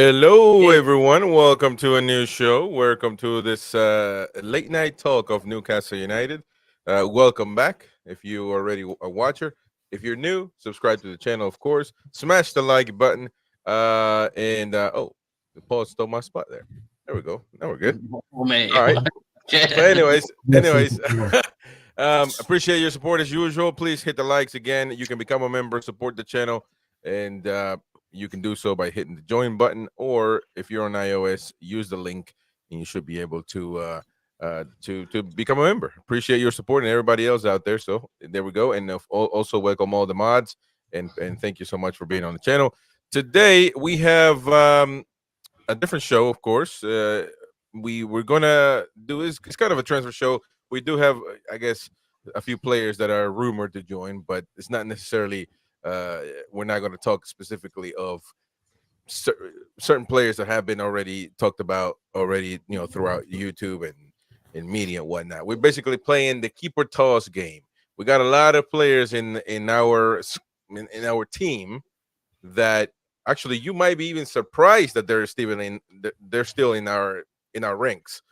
Hello, everyone. Welcome to a new show. Welcome to this late night talk of Newcastle United. Welcome back. If you are already a watcher, if you're new, subscribe to the channel, of course. Smash the like button. Oh, the Paul stole my spot there. There we go. Now we're good. Oh, man. All right. But anyways, appreciate your support as usual. Please hit the likes again. You can become a member, support the channel, and you can do so by hitting the join button, or if you're on iOS, use the link, and you should be able to become a member. Appreciate your support and everybody else out there. So there we go, and also welcome all the mods, and thank you so much for being on the channel. Today we have a different show, of course. We're gonna do is it's kind of a transfer show. We do have, I guess, a few players that are rumored to join, but it's not necessarily. We're not going to talk specifically of certain players that have been already talked about already, throughout YouTube and media and whatnot. We're basically playing the keeper toss game. We got a lot of players in our team that actually you might be even surprised that they're still in our ranks.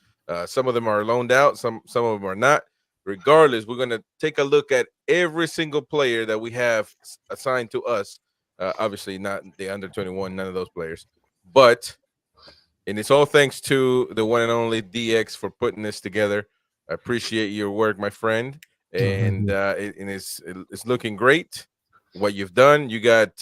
Some of them are loaned out, some of them are not. Regardless, we're going to take a look at every single player that we have assigned to us. Obviously, not the under 21, none of those players. And it's all thanks to the one and only DX for putting this together. I appreciate your work, my friend. And it's looking great. What you've done, you got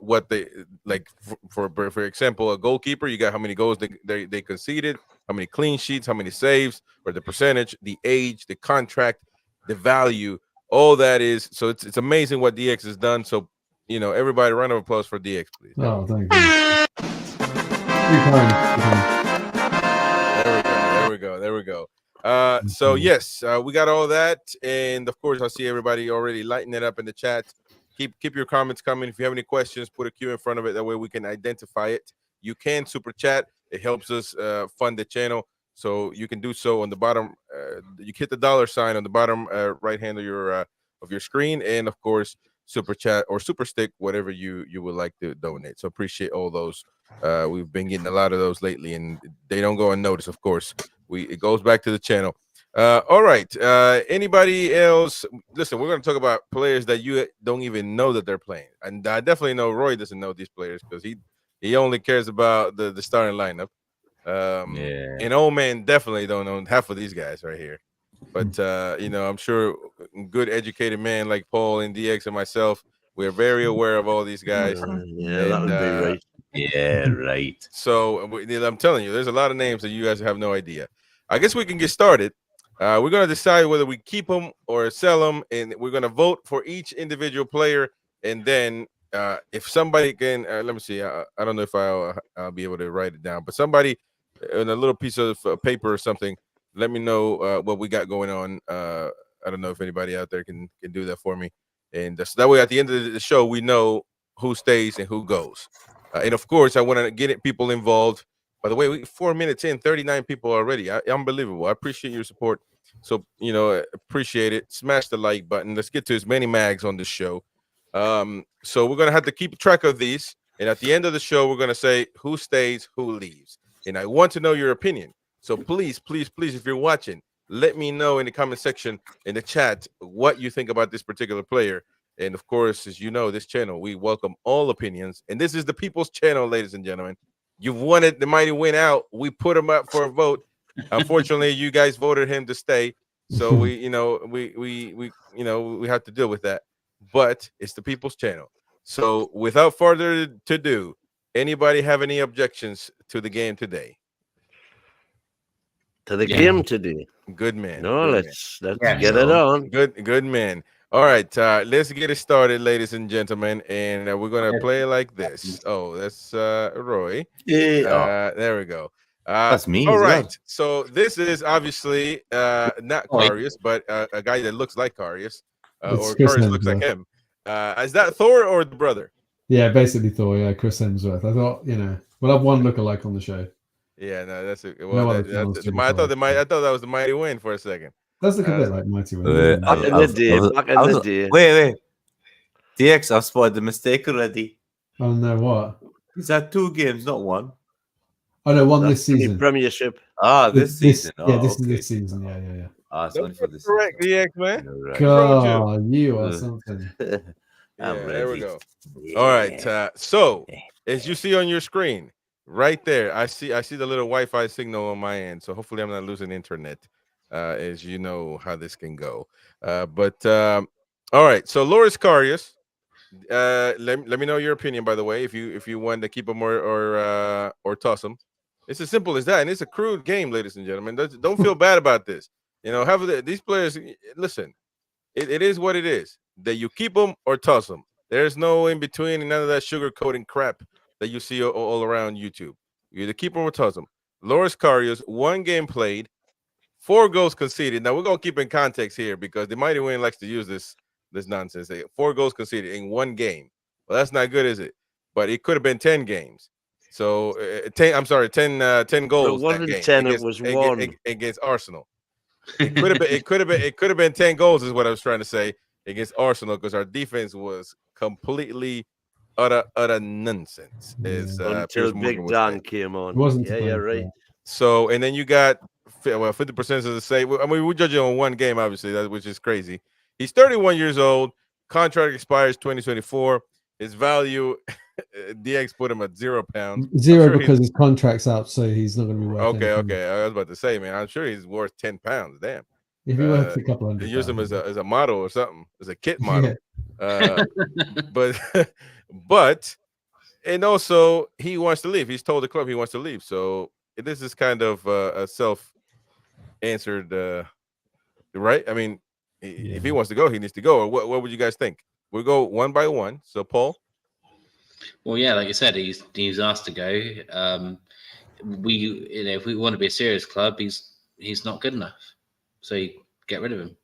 what they like. For example, a goalkeeper, you got how many goals they conceded, how many clean sheets, how many saves, or the percentage, the age, the contract, the value, all that is. So it's amazing what DX has done. So everybody, round of applause for DX, please. Oh, thank you. There we go. So yes, we got all that, and of course, I see everybody already lighting it up in the chat. Keep your comments coming. If you have any questions, put a Q in front of it. That way we can identify it. You can super chat. It helps us fund the channel. So you can do so on the bottom. You hit the $ on the bottom right hand of your screen, and of course, super chat or super stick, whatever you would like to donate. So appreciate all those. We've been getting a lot of those lately, and they don't go unnoticed. Of course, it goes back to the channel. All right. Anybody else? Listen, we're going to talk about players that you don't even know that they're playing, and I definitely know Roy doesn't know these players because he only cares about the starting lineup. And old man definitely don't know half of these guys right here. But I'm sure good educated man like Paul and DX and myself, we're very aware of all these guys. That would be right. Yeah, right. So I'm telling you, there's a lot of names that you guys have no idea. I guess we can get started. We're going to decide whether we keep them or sell them, and we're going to vote for each individual player. And then if somebody can, let me see. I don't know if I'll be able to write it down, but somebody in a little piece of paper or something, let me know what we got going on. I don't know if anybody out there can do that for me. And so that way, at the end of the show, we know who stays and who goes. And of course, I want to get people involved. By the way, 4 minutes in, 39 people already. Unbelievable. I appreciate your support. So, appreciate it. Smash the like button. Let's get to as many mags on this show. So we're going to have to keep track of these. And at the end of the show, we're going to say who stays, who leaves. And I want to know your opinion. So please, if you're watching, let me know in the comment section, in the chat, what you think about this particular player. And of course, as you know, this channel, we welcome all opinions. And this is the people's channel, ladies and gentlemen. You've wanted the mighty win out. We put him up for a vote. Unfortunately, you guys voted him to stay. So we have to deal with that. But it's the people's channel. So without further ado, anybody have any objections to the game today? To the game today. Good man. No, good let's get it on. Good man. All right, let's get it started, ladies and gentlemen, and we're gonna play like this. Oh, that's Roy. There we go. That's me. All right. Well. So this is obviously not Karius, but a guy that looks like Karius, or Karius looks like him. Is that Thor or the brother? Yeah, basically Thor. Yeah, Chris Hemsworth. I thought we'll have one lookalike on the show. Yeah, no, that's it. Well, I thought that was the Mighty Win for a second. Does look a bit like Mighty Win. Back in the day. Wait. DX, I've spotted the mistake already. Oh no, what? He's had 2 games, not 1. Oh no, one That's this the season. Premiership. Ah, this season. Yeah, Oh, this is okay. this season. Yeah. Ah, it's Don't only for this correct season. DX, man. You're right. God, you are Uh, something. Yeah, I'm there we ready. go. All right. So as you see on your screen, right there, I see the little Wi-Fi signal on my end. So hopefully I'm not losing internet. As you know how this can go. All right. So Loris Karius, let me know your opinion, by the way, if you want to keep him or toss him. It's as simple as that, and it's a crude game, ladies and gentlemen. Don't feel bad about this. You know, these players. Listen, it is what it is. That you keep them or toss them. There's no in between and none of that sugar coating crap that you see all around YouTube. You either keep them or toss them. Loris Karius, 1 game played, 4 goals conceded. Now we're gonna keep in context here because the Mighty Win likes to use this nonsense. 4 goals conceded in 1 game. Well, that's not good, is it? But it could have been 10 games. So 10. I'm sorry, 10 goals. It wasn't that game 10. It was 1 against Arsenal. It could have been 10 goals, is what I was trying to say, against Arsenal, because our defense was completely utter nonsense. until Big Dan came on. It wasn't. Yeah, right. So, and then you got 50% of the save. I mean, we're judging on 1 game, obviously, which is crazy. He's 31 years old. Contract expires 2024. His value, DX put him at £0. 0 sure because his contract's out, so he's not going to be worth anything. Okay. I was about to say, man, I'm sure he's worth £10. Damn. If he worth a couple hundred, Use him as a model or something, as a kit model. Yeah. But and also he wants to leave. He's told the club he wants to leave. So this is kind of a self-answered, right? I mean, if he wants to go, he needs to go. Or what would you guys think? We'll go 1 by 1. So Paul. Well, yeah, like I said, he's asked to go. If we want to be a serious club, he's not good enough. So you get rid of him.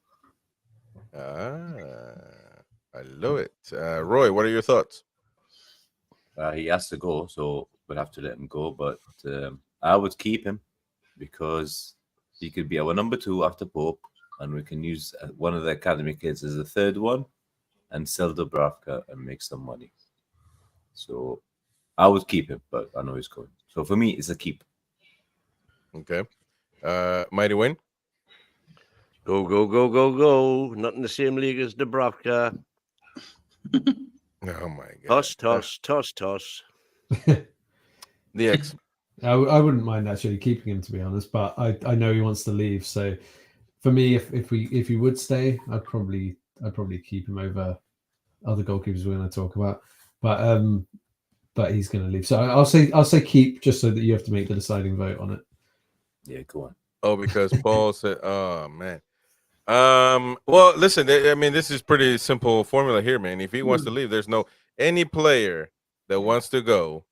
I love it. Roy, what are your thoughts? He has to go, so we'll have to let him go. But I would keep him because he could be our number 2 after Pope, and we can use one of the academy kids as the 3rd one and sell Dubravka and make some money. So I would keep him, but I know he's going. So for me, it's a keep. Okay. Mighty Win. Go. Not in the same league as Dubravka. Oh my God. Toss. DX. I wouldn't mind actually keeping him, to be honest, but I know he wants to leave. So for me, if he would stay, I'd probably keep him over other goalkeepers we're going to talk about. But he's going to leave. So I'll say keep, just so that you have to make the deciding vote on it. Yeah, go on. Oh, because Paul said, oh man. Well, listen, I mean, this is pretty simple formula here, man. If he wants to leave, there's any player that wants to go.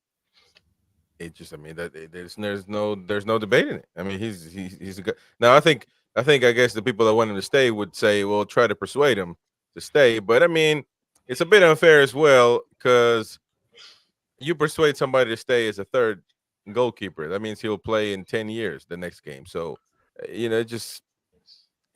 It just, I mean, that there's no debating it. I mean, he's a good. Now, I guess the people that want him to stay would say, well, try to persuade him to stay. But I mean, it's a bit unfair as well, because you persuade somebody to stay as a 3rd goalkeeper. That means he'll play in 10 years the next game. So,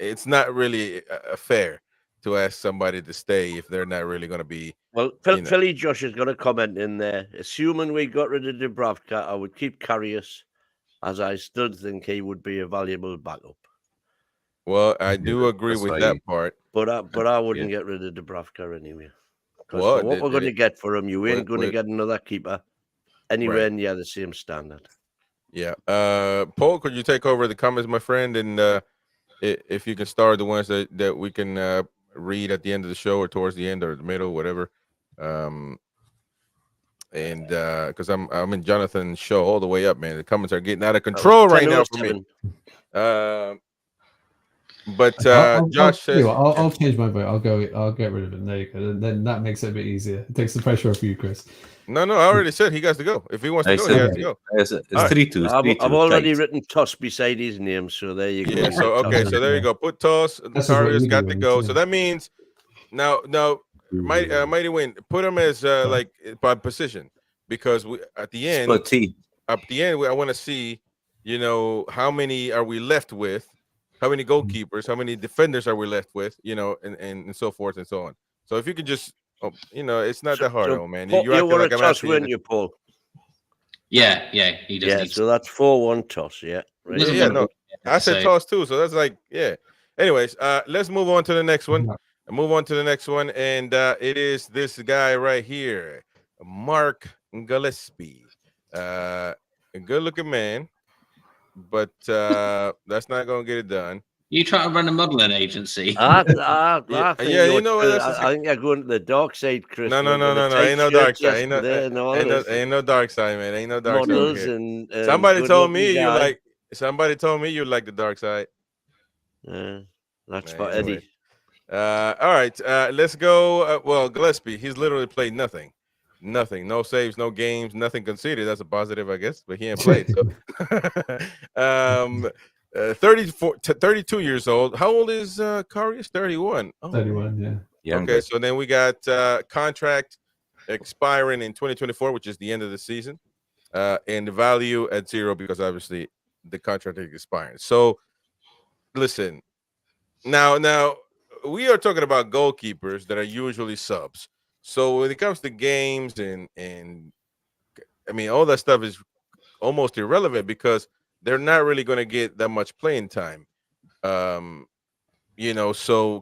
it's not really fair to ask somebody to stay if they're not really going to be. Well, Philly Josh has got a comment in there. Assuming we got rid of Dubravka, I would keep Karius, as I still think he would be a valuable backup. Well, I do agree with that part. But I wouldn't get rid of Dubravka anyway. Because Well, for what we're going to get for him, you ain't going to get another keeper anywhere near the same standard. Yeah. Paul, could you take over the comments, my friend? And if you can start the ones that we can read at the end of the show or towards the end or the middle, whatever. And because I'm in Jonathan's show all the way up, man. The comments are getting out of control right now for me. But Josh says, I'll change my vote. I'll get rid of him. There you go. Then that makes it a bit easier. It takes the pressure off you, Chris. No, I already said he got to go. If he wants to go, he has to go. It's 3-2. I've already written Toss beside his name, so there you go. Yeah, so there you go. Put Toss. Karius got to go. So that means now Mighty Win, put him as like by position, because at the end I want to see, how many are we left with? How many goalkeepers? How many defenders are we left with? And so forth and so on. So if you could just, it's not that hard, man. You were a toss, weren't you, Paul? Yeah, he does. Yeah, need so that's 4-1 toss. Yeah, right. doesn't Yeah, want to no. I said so- toss too, so that's like, yeah. Anyways, let's move on to the next one. Yeah. Move on to the next one, and it is this guy right here, Mark Gillespie. A good-looking man, but that's not gonna get it done. You try to run a modeling agency. I think Yeah, you you're know what, that's I think you're going to the dark side, Chris. No, with the ain't no tight dark shirts side. Ain't no, yesterday and all ain't no, this, ain't no dark side, man. Ain't no dark side over models here. and Somebody told good-looking me you guy. like. Somebody told me you like the dark side. That's Man, for anyway. Eddie. All right, let's go. Well, Gillespie, he's literally played nothing. No saves, no games, nothing conceded. That's a positive, I guess, but he ain't played. So. 32 years old. How old is Karius? 31. Oh, 31, yeah. Younger. okay, so then we got contract expiring in 2024, which is the end of the season, and the value at 0 because obviously the contract is expiring. So listen, now we are talking about goalkeepers that are usually subs. So when it comes to games and I mean all that stuff is almost irrelevant because they're not really going to get that much playing time. So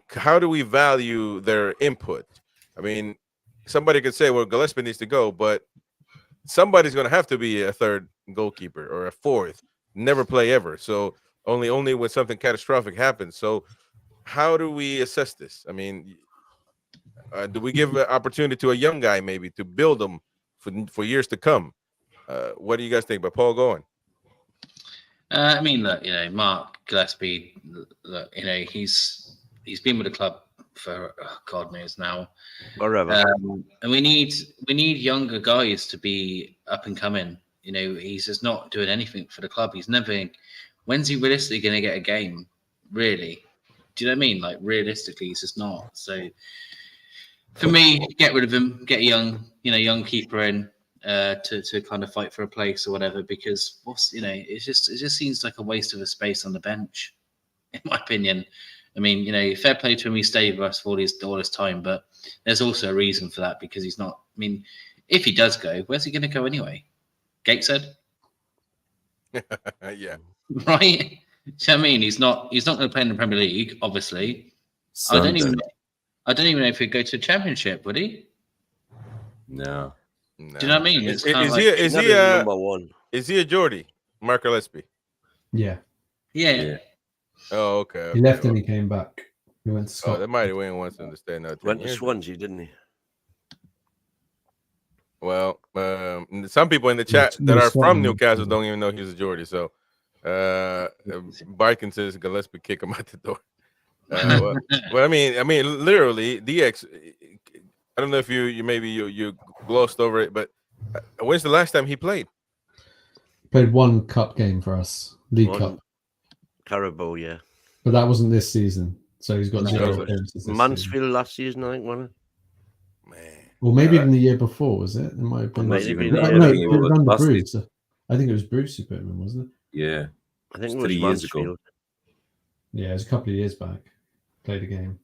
how do we value their input? I mean, somebody could say, well, Gillespie needs to go, but somebody's going to have to be a third goalkeeper or a fourth, never play ever. So only when something catastrophic happens. So how do we assess this? I mean, do we give an opportunity to a young guy maybe to build them for years to come? What do you guys think? But Paul, going. I mean, look, Mark Gillespie, look, he's been with the club for God knows now, Forever. and we need younger guys to be up and coming. He's just not doing anything for the club. He's never. When's he realistically going to get a game? Really? Do you know what I mean? Like realistically, he's just not. So for me, get rid of him. Get a young keeper in. To kind of fight for a place or whatever, because it just seems like a waste of a space on the bench, in my opinion. I mean, fair play to him, he stayed with us for all this time, but there's also a reason for that because he's not. I mean, if he does go, where's he going to go anyway? Gateshead, Yeah, right? Do you know what I mean? He's not going to play in the Premier League, obviously. I don't even know if he'd go to the Championship, would he? No. no. Do you know what I mean? Is That he number one? Is he a Geordie? Mark Gillespie. Yeah. Yeah. Oh, okay. He left and he came back. He went to Oh, Scotland. that mighty Wayne wants him to stay another 10 Went to years. Swansea, didn't he? Well, some people in the chat that are from Newcastle don't even know he's a Geordie. So, Barkin says Gillespie kick him out the door. Well, I mean, literally, DX. I don't know if you maybe you glossed over it, but when's the last time he played? Played one cup game for us, League Cup, Carabao, yeah. but that wasn't this season. So he's got No, 0 it was appearances this Mansfield season. last season, I think, wasn't Man, Or maybe even the year before, was it? It might have been. Might have been No, the no, year it was under last Bruce. I think it was Bruce who put him in, wasn't it? Yeah. it? I think it It's was 3 years ago. Mansfield. Yeah, it was a couple of years back. Played a game.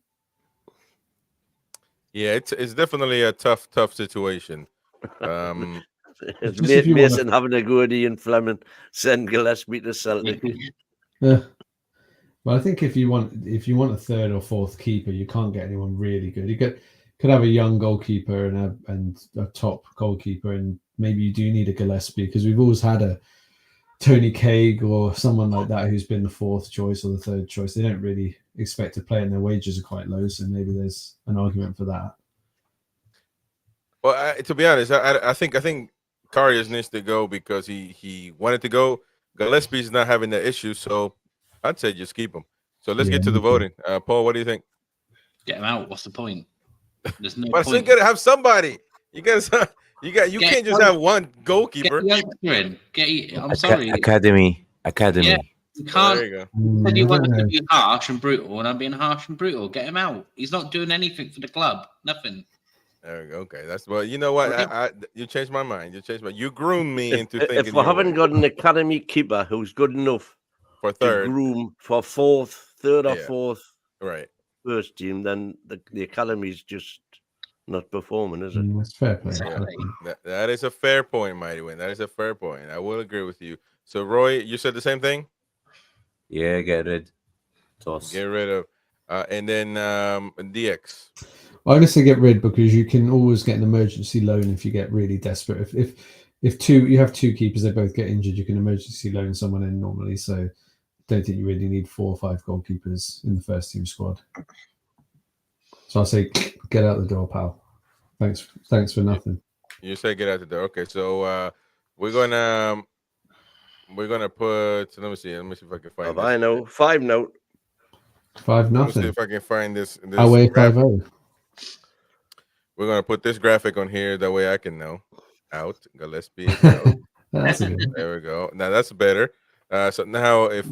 yeah, it's definitely a tough situation. It's Just if you Mason having a go at Ian Fleming, send Gillespie to Celtic. Yeah. Well, I think if you want a third or fourth keeper, you can't get anyone really good. You could have a young goalkeeper and a top goalkeeper, and maybe you do need a Gillespie because we've always had a Tony Cagg or someone like that who's been the fourth choice or the third choice. They don't really expect to play, and their wages are quite low, so maybe there's an argument for that. Well, to be honest, I think Karius needs to go because he wanted to go. Gillespie's not having that issue, so I'd say just keep him. So let's get to the voting. Paul, what do you think? Get him out. What's the point? There's no But point. you gotta have somebody. You can't just have one goalkeeper. Get the youngster in. I'm sorry. Academy. Yeah, you can't. There you go. Said you I don't wanted to know. be harsh and brutal, and I'm being harsh and brutal. Get him out. He's not doing anything for the club. Nothing. There we go. Okay, that's well. You know what? You changed my mind. You groomed me into thinking. If we haven't got an academy keeper who's good enough for to third, groom for third or Yeah. fourth right? first team, then the academy's just not performing, is it? That's fair play. Exactly. That is a fair point, Mighty Win. That is a fair point. I will agree with you. So, Roy, you said the same thing. Yeah, get rid. Toss. Get rid of, and then DX. I honestly get rid because you can always get an emergency loan if you get really desperate. If you have two keepers, they both get injured, you can emergency loan someone in normally. So don't think you really need 4 or 5 goalkeepers in the first team squad. So I'll say get out the door, pal. Thanks for nothing. You say get out the door. Okay, so we're gonna put. Let me see if I can find. I know 5 note. 5-0. Let me see if I can find this. Away 5-0. We're gonna put this graphic on here. That way I can know. Out. Gillespie. Out. That's a good one. There we go. Now that's better. So now if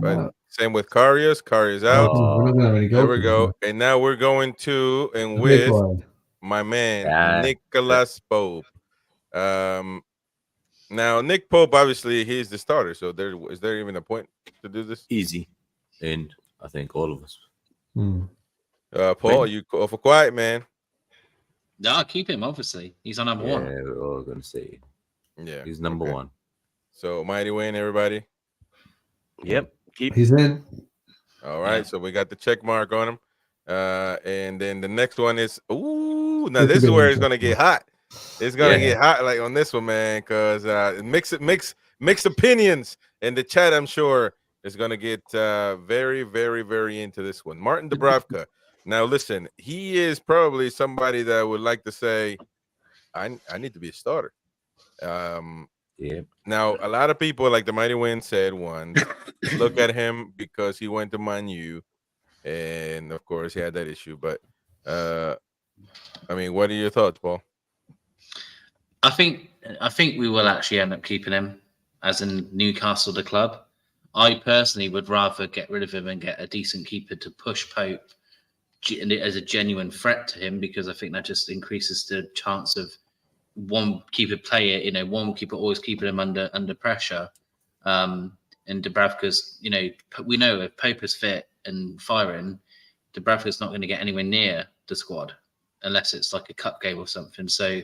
same with Karius. Karius out. Oh, we're not gonna have any There we goalkeepers go. now. And now we're going to and The big with one. my man Yeah. Nicholas Pope. Now Nick Pope, obviously he's the starter. So is there even a point to do this? Easy. And I think all of us. Paul, you awful quiet, man. No, I'll keep him, obviously. He's on number Yeah, 1. we're all going to say Yeah, he's number okay. 1. So Mighty Win, everybody. Yep. Keep. He's in. All right, Yeah. so we got the check mark on him. And then the next one is now It could this be is where it's interesting. gonna get hot. It's gonna Yeah. get hot like on this one, man, because mixed opinions in the chat. I'm sure is gonna get very, very, very into this one. Martin Dubravka. Now listen, he is probably somebody that would like to say, I need to be a starter. Yeah. Now, a lot of people, like the Mighty Win said once, look at him because he went to Man U, and of course he had that issue. But I mean, what are your thoughts, Paul? I think we will actually end up keeping him as in Newcastle, the club. I personally would rather get rid of him and get a decent keeper to push Pope as a genuine threat to him, because I think that just increases the chance of one keeper player, one keeper always keeping him under pressure. And Dubravka's, we know if Pope is fit and firing, Dubravka's not going to get anywhere near the squad unless it's like a cup game or something. So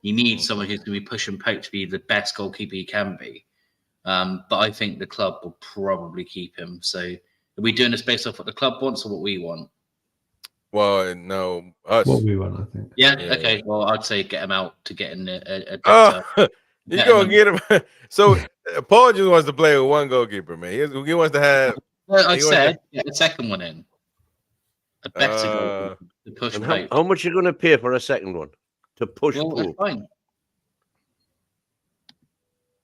you need someone who's going to be pushing Pope to be the best goalkeeper he can be. But I think the club will probably keep him. So are we doing this based off what the club wants or what we want? Well, no, us. What we want, I think. Yeah. Yeah. Okay. Well, I'd say get him out to get in a Oh, better. you Yeah, gonna get him? So Paul just wants to play with one goalkeeper, man. He wants to have. Well, I He said get the second one in. A better Uh, goalkeeper to push And Pope. how much are you going to pay for a second one to push Well, that's Pope? fine.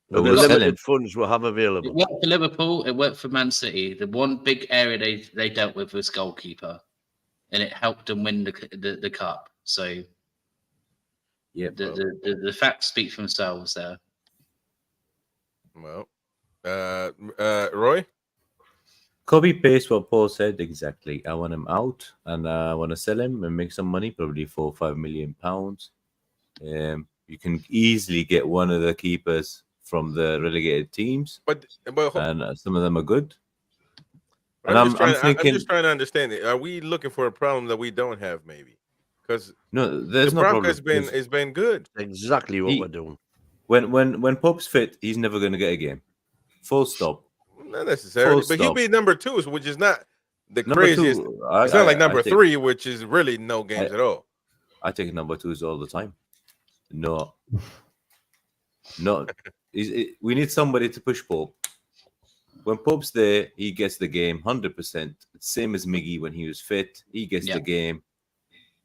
The We'll sell limited him. funds we'll have It available. worked for Liverpool. It worked for Man City. The one big area they dealt with was goalkeeper, and it helped them win the cup. So Yeah. the facts speak for themselves there. Well, Roy. Copy paste what Paul said exactly. I want him out, and I want to sell him and make some money, probably £4 or £5 million. You can easily get one of the keepers from the relegated teams, But and some of them are good. I'm, And just I'm trying, thinking- I'm just trying to understand it. Are we looking for a problem that we don't have, maybe? Because No, there's no Dubravka problem. has been good. Exactly what He- we're doing. When Pope's fit, he's never going to get a game. Full stop. Not necessarily, Full but he'll stop. be number 2, which is not the Number craziest. two, It's not like number I take, 3, which is really no games at all. I take number 2s all the time. No. We need somebody to push Pope. When Pope's there, he gets the game 100%. Same as Miggy when he was fit. He gets the game.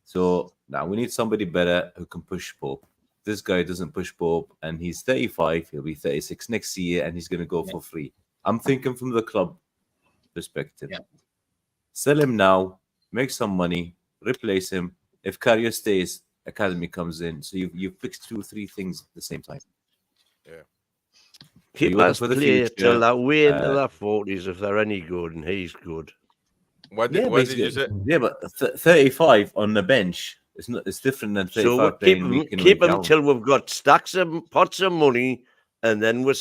So now we need somebody better who can push Pope. This guy doesn't push Pope, and he's 35. He'll be 36 next year, and he's going to go for free. I'm thinking from the club perspective. Yeah. Sell him now, make some money, replace him. If Karius stays, academy comes in. So you fixed 2 or 3 things at the same time. Keep you looking us for the play future? till that way into their 40s if they're any good, and he's good. What did you say? Yeah, but 35 on the bench it's different than 35 So we'll playing week in, keep week him out. till we've got stacks of pots of money, and then we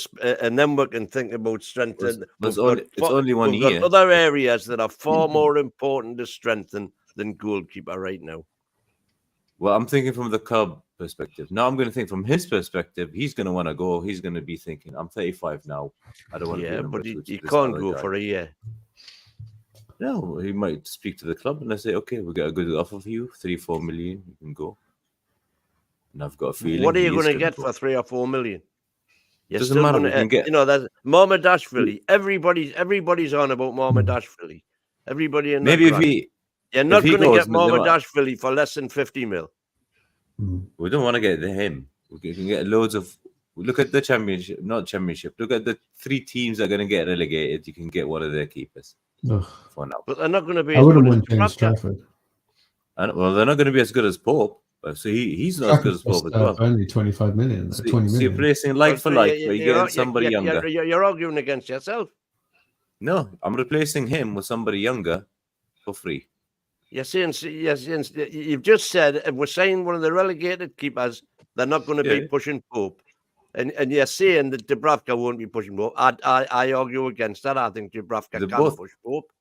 can think about strengthening. It's only 1 We've year. got other areas that are far more important to strengthen than goalkeeper right now. Well, I'm thinking from the club perspective. Now I'm going to think from his perspective. He's going to want to go. He's going to be thinking, I'm 35 now. I don't want to be a number but two he to this can't other go guy. for a year. No, he might speak to the club and they say, okay, we got a good offer for you, 3-4 million. You can go. And I've got a feeling. What are you going to get for 3 or 4 million? You're Doesn't still matter. going We can to, get. you know, that Mohamedashvili. Everybody's on about Mohamedashvili. Everybody in Maybe that ground. You're if not he going to goes, get Mohamedashvili for less than 50 mil. we don't want to get him. We can get loads of. Look at the championship, not championship. Look at the 3 teams that are going to get relegated. You can get one of their keepers Ugh. for now. But they're not going to be I as wouldn't good as want James Dubravka. Trafford. And, well, they're not going to be as good as Pope. So he's not as good as Pope as well. Only 25 million, So, 20 so you're million. placing like for like, but you're getting somebody younger. You're arguing against yourself. No, I'm replacing him with somebody younger for free. You're saying, you've just said, if we're saying one of the relegated keepers, they're not going to be pushing Pope. And you're saying that Dubravka won't be pushing Pope. I argue against that. I think Dubravka can push Pope.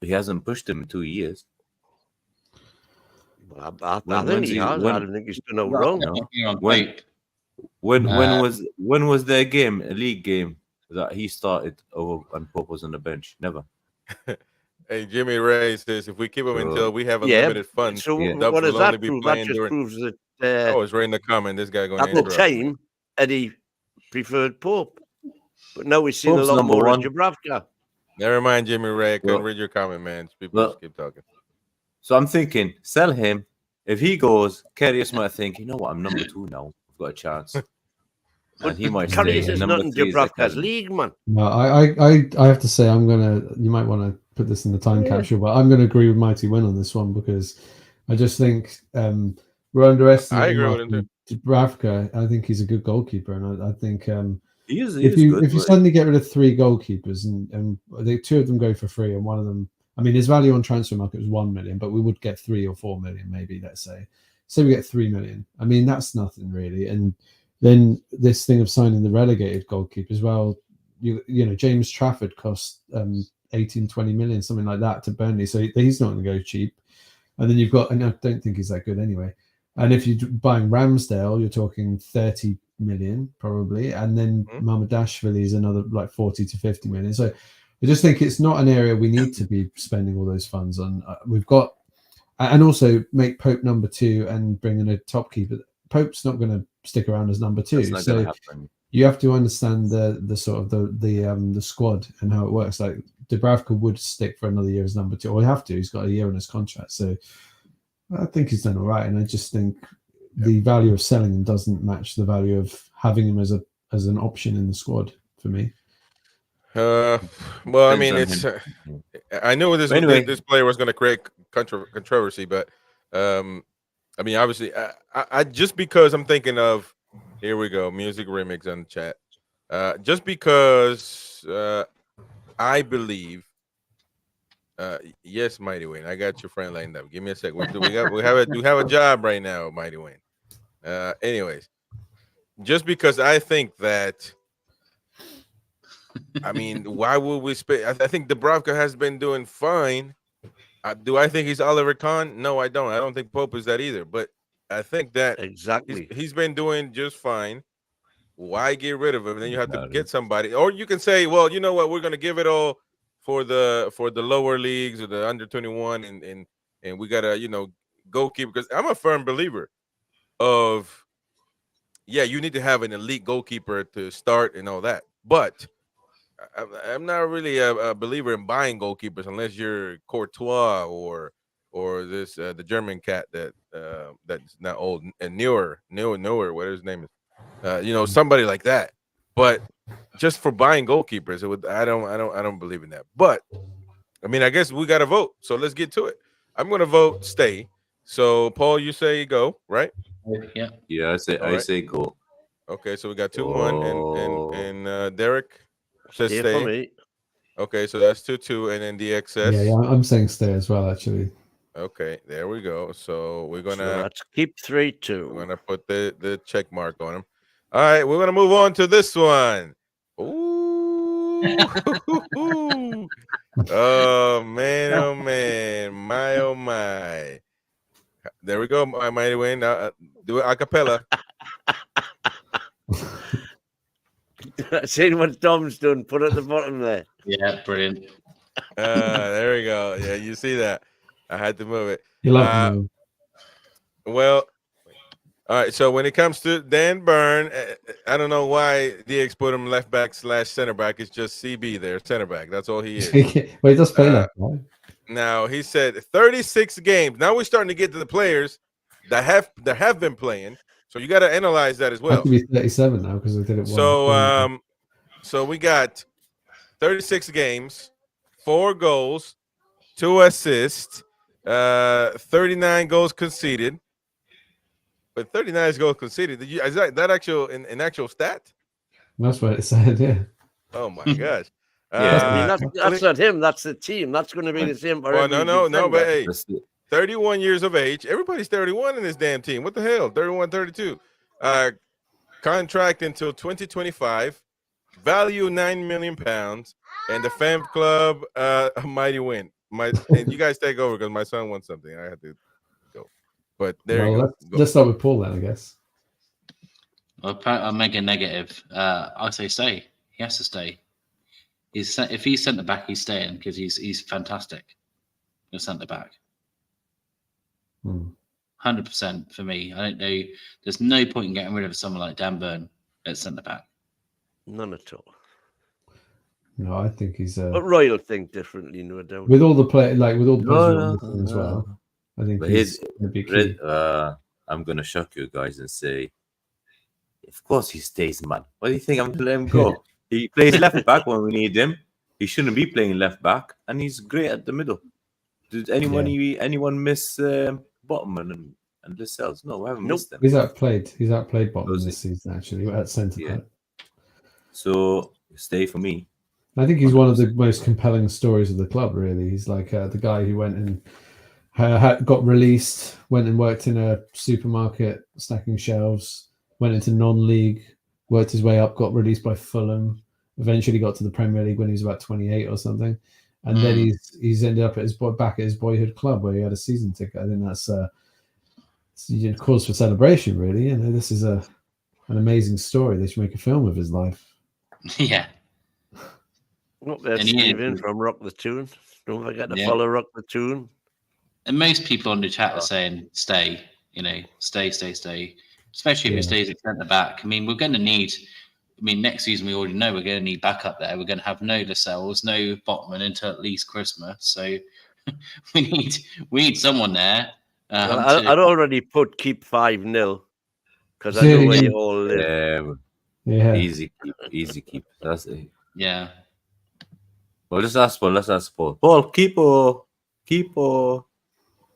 He hasn't pushed him in 2 years. Well, I think he has. I don't think he's done no wrong. When was their game, a league game, that he started over and Pope was on the bench? Never. Hey, Jimmy Ray says if we keep him until we have unlimited funds, so Dubs what does will that only be prove? playing That just proves that it's right in the comment. This guy going at the time Eddie preferred Pope, but now we've seen Pope's a lot more of one. Dubravka. Never mind, Jimmy Ray. I couldn't read your comment, man. People just keep talking. So I'm thinking, sell him. If he goes, Karius might think, you know what, I'm number 2 now. I've got a chance. And he might Karius stay. is not in Dubravka's league, man. No, I have to say you might want to put this in the time capsule, but I'm gonna agree with Mighty Win on this one because I just think we're underestimating Dubravka. I think he's a good goalkeeper, and I think if you suddenly get rid of 3 goalkeepers and the 2 of them go for free and one of them, I mean, his value on transfer market was 1 million, but we would get 3 or 4 million, maybe. Let's say we get 3 million. I mean, that's nothing really. And then this thing of signing the relegated goalkeepers, well, you know, James Trafford cost 18-20 million, something like that, to Burnley, so he's not going to go cheap. And then you've got, and I don't think he's that good anyway. And if you're buying Ramsdale, you're talking 30 million probably, and then Mamardashvili is another like 40 to 50 million. So I just think it's not an area we need to be spending all those funds on. We've got, and also make Pope number 2 and bring in a top keeper. Pope's not going to stick around as number 2, so you have to understand the sort of the squad and how it works. Like Dubravka would stick for another year as number 2, or he have to. He's got a year on his contract, so I think he's done all right. And I just think the value of selling him doesn't match the value of having him as an option in the squad for me. Well, I mean, it's I knew this player was going to create controversy, but I mean, obviously, I just because I'm thinking of, here we go, music remix on the chat. Just because I believe, yes, Mighty Wayne, I got your friend lined up. Give me a sec. We have a job right now, Mighty Wayne. Anyways, just because I think that, I mean, why would we spend? I think Dubravka has been doing fine. Do I think he's Oliver Kahn? No, I don't. I don't think Pope is that either. But I think that he's been doing just fine. Why get rid of him? And then you have to get somebody, or you can say, well, you know what, we're going to give it all for the lower leagues or the under 21, and we got to goalkeeper, because I'm a firm believer of, you need to have an elite goalkeeper to start and all that, but I'm not really a believer in buying goalkeepers unless you're Courtois or this the German cat that's not old and newer, whatever his name is, somebody like that. But just for buying goalkeepers, I don't believe in that. But I mean, I guess we got to vote, so let's get to it. I'm going to vote stay. So Paul, you say go, right? Yeah, I say go. Okay, so we got 2-1, and Derek says stay. For me. Okay, so that's 2-2, and then the excess. Yeah, I'm saying stay as well, actually. Okay, there we go. So we're gonna let's keep 3-2. We're gonna put the check mark on him. All right, we're gonna move on to this one. Ooh. Oh man, my. There we go, my mighty Wayne. Now do it a cappella. See what Dom's done. Put it at the bottom there. Yeah, brilliant. There we go. Yeah, you see that. I had to move it. You love him. Well, all right. So when it comes to Dan Burn, I don't know why DX put him left back / center back. It's just CB there, center back. That's all he is. Well, he does play left back. Now he said 36 games. Now we're starting to get to the players that have been playing. So you got to analyze that as I well. could be 37 now because I did it. So we got 36 games, 4 goals, 2 assists, 39 goals conceded. But 39 goals conceded. Is that actual an actual stat? That's what it said. Yeah. Oh my gosh. I mean, that's not him. That's the team. That's going to be the same for every no. But hey, That's it. 31 years of age. Everybody's 31 in this damn team. What the hell? 31, 32. Contract until 2025. Value £9 million. And the fan club, a mighty win. And you guys take over because my son wants something. I have to go. But there you go. Let's start with Paul then, I guess. I'll make a negative. I say stay. He has to stay. If he's centre back, he's staying because he's fantastic. You're centre back. 100% for me. I don't know. There's no point in getting rid of someone like Dan Burn at centre back. None at all. No, I think he's. But Roy will think differently, no doubt. With all the play, with all the players as well. I think he's going to be key. I'm going to shock you guys and say, of course he stays, man. What do you think? I'm going to let him go. He plays left back when we need him. He shouldn't be playing left back, and he's great at the middle. Did anyone miss Botman and Lascelles? No, we haven't missed them. He's outplayed Botman this season, actually, at centre back. So stay for me. I think he's one of the most compelling stories of the club, really. He's like the guy who went and got released, went and worked in a supermarket, stacking shelves, went into non-league, worked his way up, got released by Fulham, eventually got to the Premier League when he was about 28 or something. And then he's ended up back at his boyhood club where he had a season ticket. I think that's cause for celebration, really. You know, this is an amazing story. They should make a film of his life. Yeah. Look, there's Stephen from Rock the Tune. Don't forget to follow Rock the Tune. And most people on the chat are saying stay, stay. Especially if it stays at centre back. I mean, we're going to need. Next season we already know we're going to need backup there. We're going to have no Lascelles, no Botman until at least Christmas. So we need someone there. I'd already put keep 5-0 because I know where you all live. Yeah. Easy keep. That's it. Yeah. Well, let's ask Paul. Paul, keep or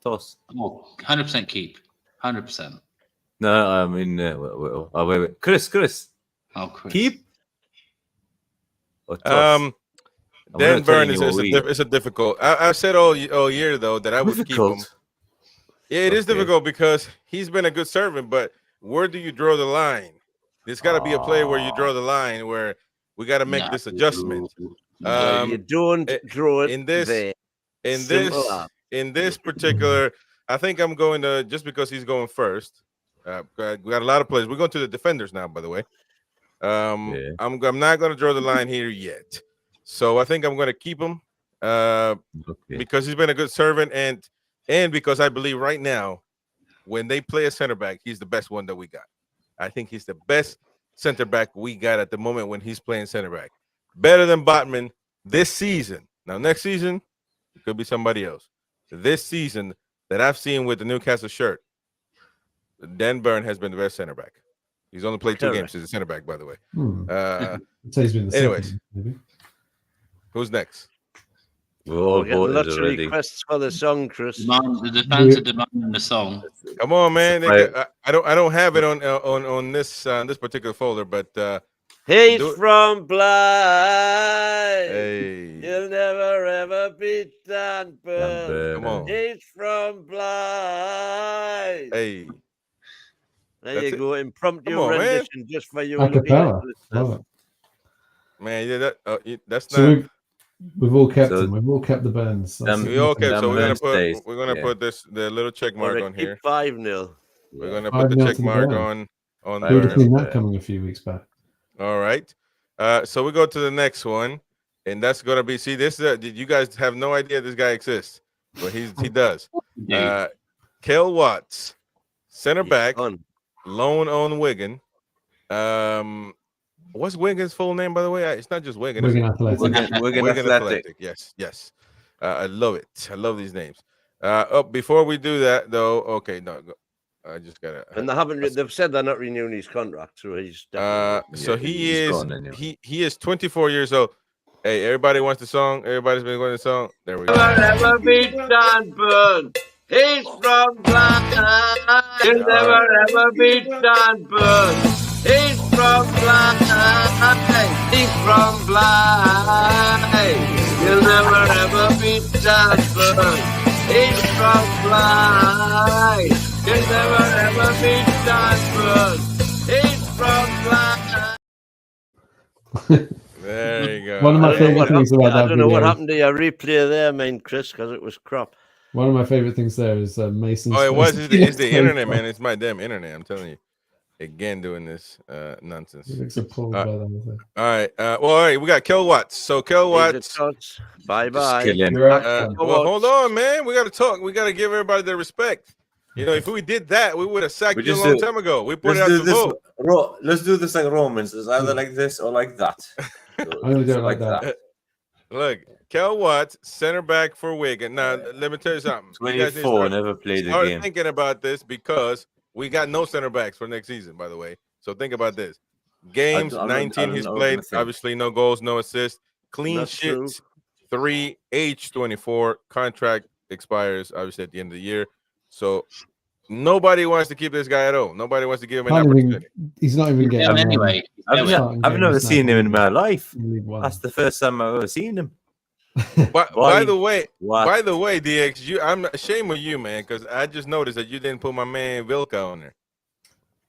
toss? Oh, 100% keep. 100%. No, I mean, wait. Chris. Oh, Chris. Keep or toss? Dan Burn is a difficult. I've said all year though that I would keep him. Yeah, it is difficult because he's been a good servant, but where do you draw the line? There's got to be a play where you draw the line where we got to make this adjustment. You don't draw it in this particular. I think I'm going to, just because he's going first. We got a lot of players. We're going to the defenders now, by the way. I'm not going to draw the line here yet. So I think I'm going to keep him because he's been a good servant and because I believe right now when they play a center back, he's the best one that we got. I think he's the best center back we got at the moment when he's playing center back. Better than Botman this season. Now, next season, it could be somebody else. This season that I've seen with the Newcastle shirt, Dan Burn has been the best center back. He's only played 2 games as a center back, by the way. So he's been the anyways, second, maybe. Who's next? We're all voted lots of already. requests for the song, Chris. The fans are demanding the song. Come on, man. I don't have it on this particular folder, but he's from Blythe. Hey. You'll never ever beat Dan Burn. Come on. He's from Blythe. Hey. There you go. Impromptu Come on, rendition man. just for you. Acapella. Man, yeah, that's So not. We've all kept So- them. We've all kept the Burns. That's Them- it. We all kept. So Burns stays, we're gonna yeah. put the little check mark on here. 5-0. We're gonna put the 5-0 check to the mark Burns. on Right. We would have Burns. seen that coming a few weeks back. All right. So we go to the next one, and that's gonna be. See, this is. Did you guys have no idea this guy exists? But he does. Dude. Kel Watts, center back, On. loan on Wigan. What's Wigan's full name, by the way? It's not just Wigan. Wigan Athletic. Wigan Athletic. Yes, yes. I love it. I love these names. Before we do that, though, okay, no, I just gotta. And they haven't. They've said they're not renewing his contract, so he's. definitely- So Yeah, he he's is. gone anyway. He is 24 years old. Hey, everybody wants the song. Everybody's been going to the song. There we go. Never be done, Burn. He's from Blind. He'll never ever be done, Burn. He's from Blind. He's from Blind. He'll never ever be done, Burn. He's from Blind. He'll never ever be done, Burn. He's from Blind. There you go. One of my I don't know favorite what things happened- about that I don't know what video- happened to your replay there, main Chris, because it was crap. One of my favorite things there is Mason. Oh, it was. It's the internet, man. It's my damn internet. I'm telling you. Again, doing this nonsense. He looks appalled by that. All right. Well, all right. We got Kel Watts. So Kel Watts. Bye bye. killing. You're right. Well, hold on, man. We got to talk. We got to give everybody their respect. You know, if we did that, we would have sacked We you a just long do- time ago. We put Let's it do out to this. vote. Let's do this like Romans. It's either like this or like that. I'm gonna do it like that. Look, Kel Watts, center back for Wigan. Now, let me tell you something. You guys need to 24, start- never played the start game. thinking about this because we got no center backs for next season, by the way. So think about this. Games, I don't 19 he's know what played. to think. Obviously, no goals, no assists. Clean That's true. sheets, 3, age 24. Contract expires, obviously, at the end of the year. So nobody wants to keep this guy at all. Nobody wants to give him an Can't even- opportunity. he's not even getting. Yeah, anyway, I've, yeah. starting I've games never now. seen him in my life. League One. That's the first time I've ever seen him. By Why? the way, What? by the way, DX, I'm ashamed of you, man, because I just noticed that you didn't put my man Vilka on there.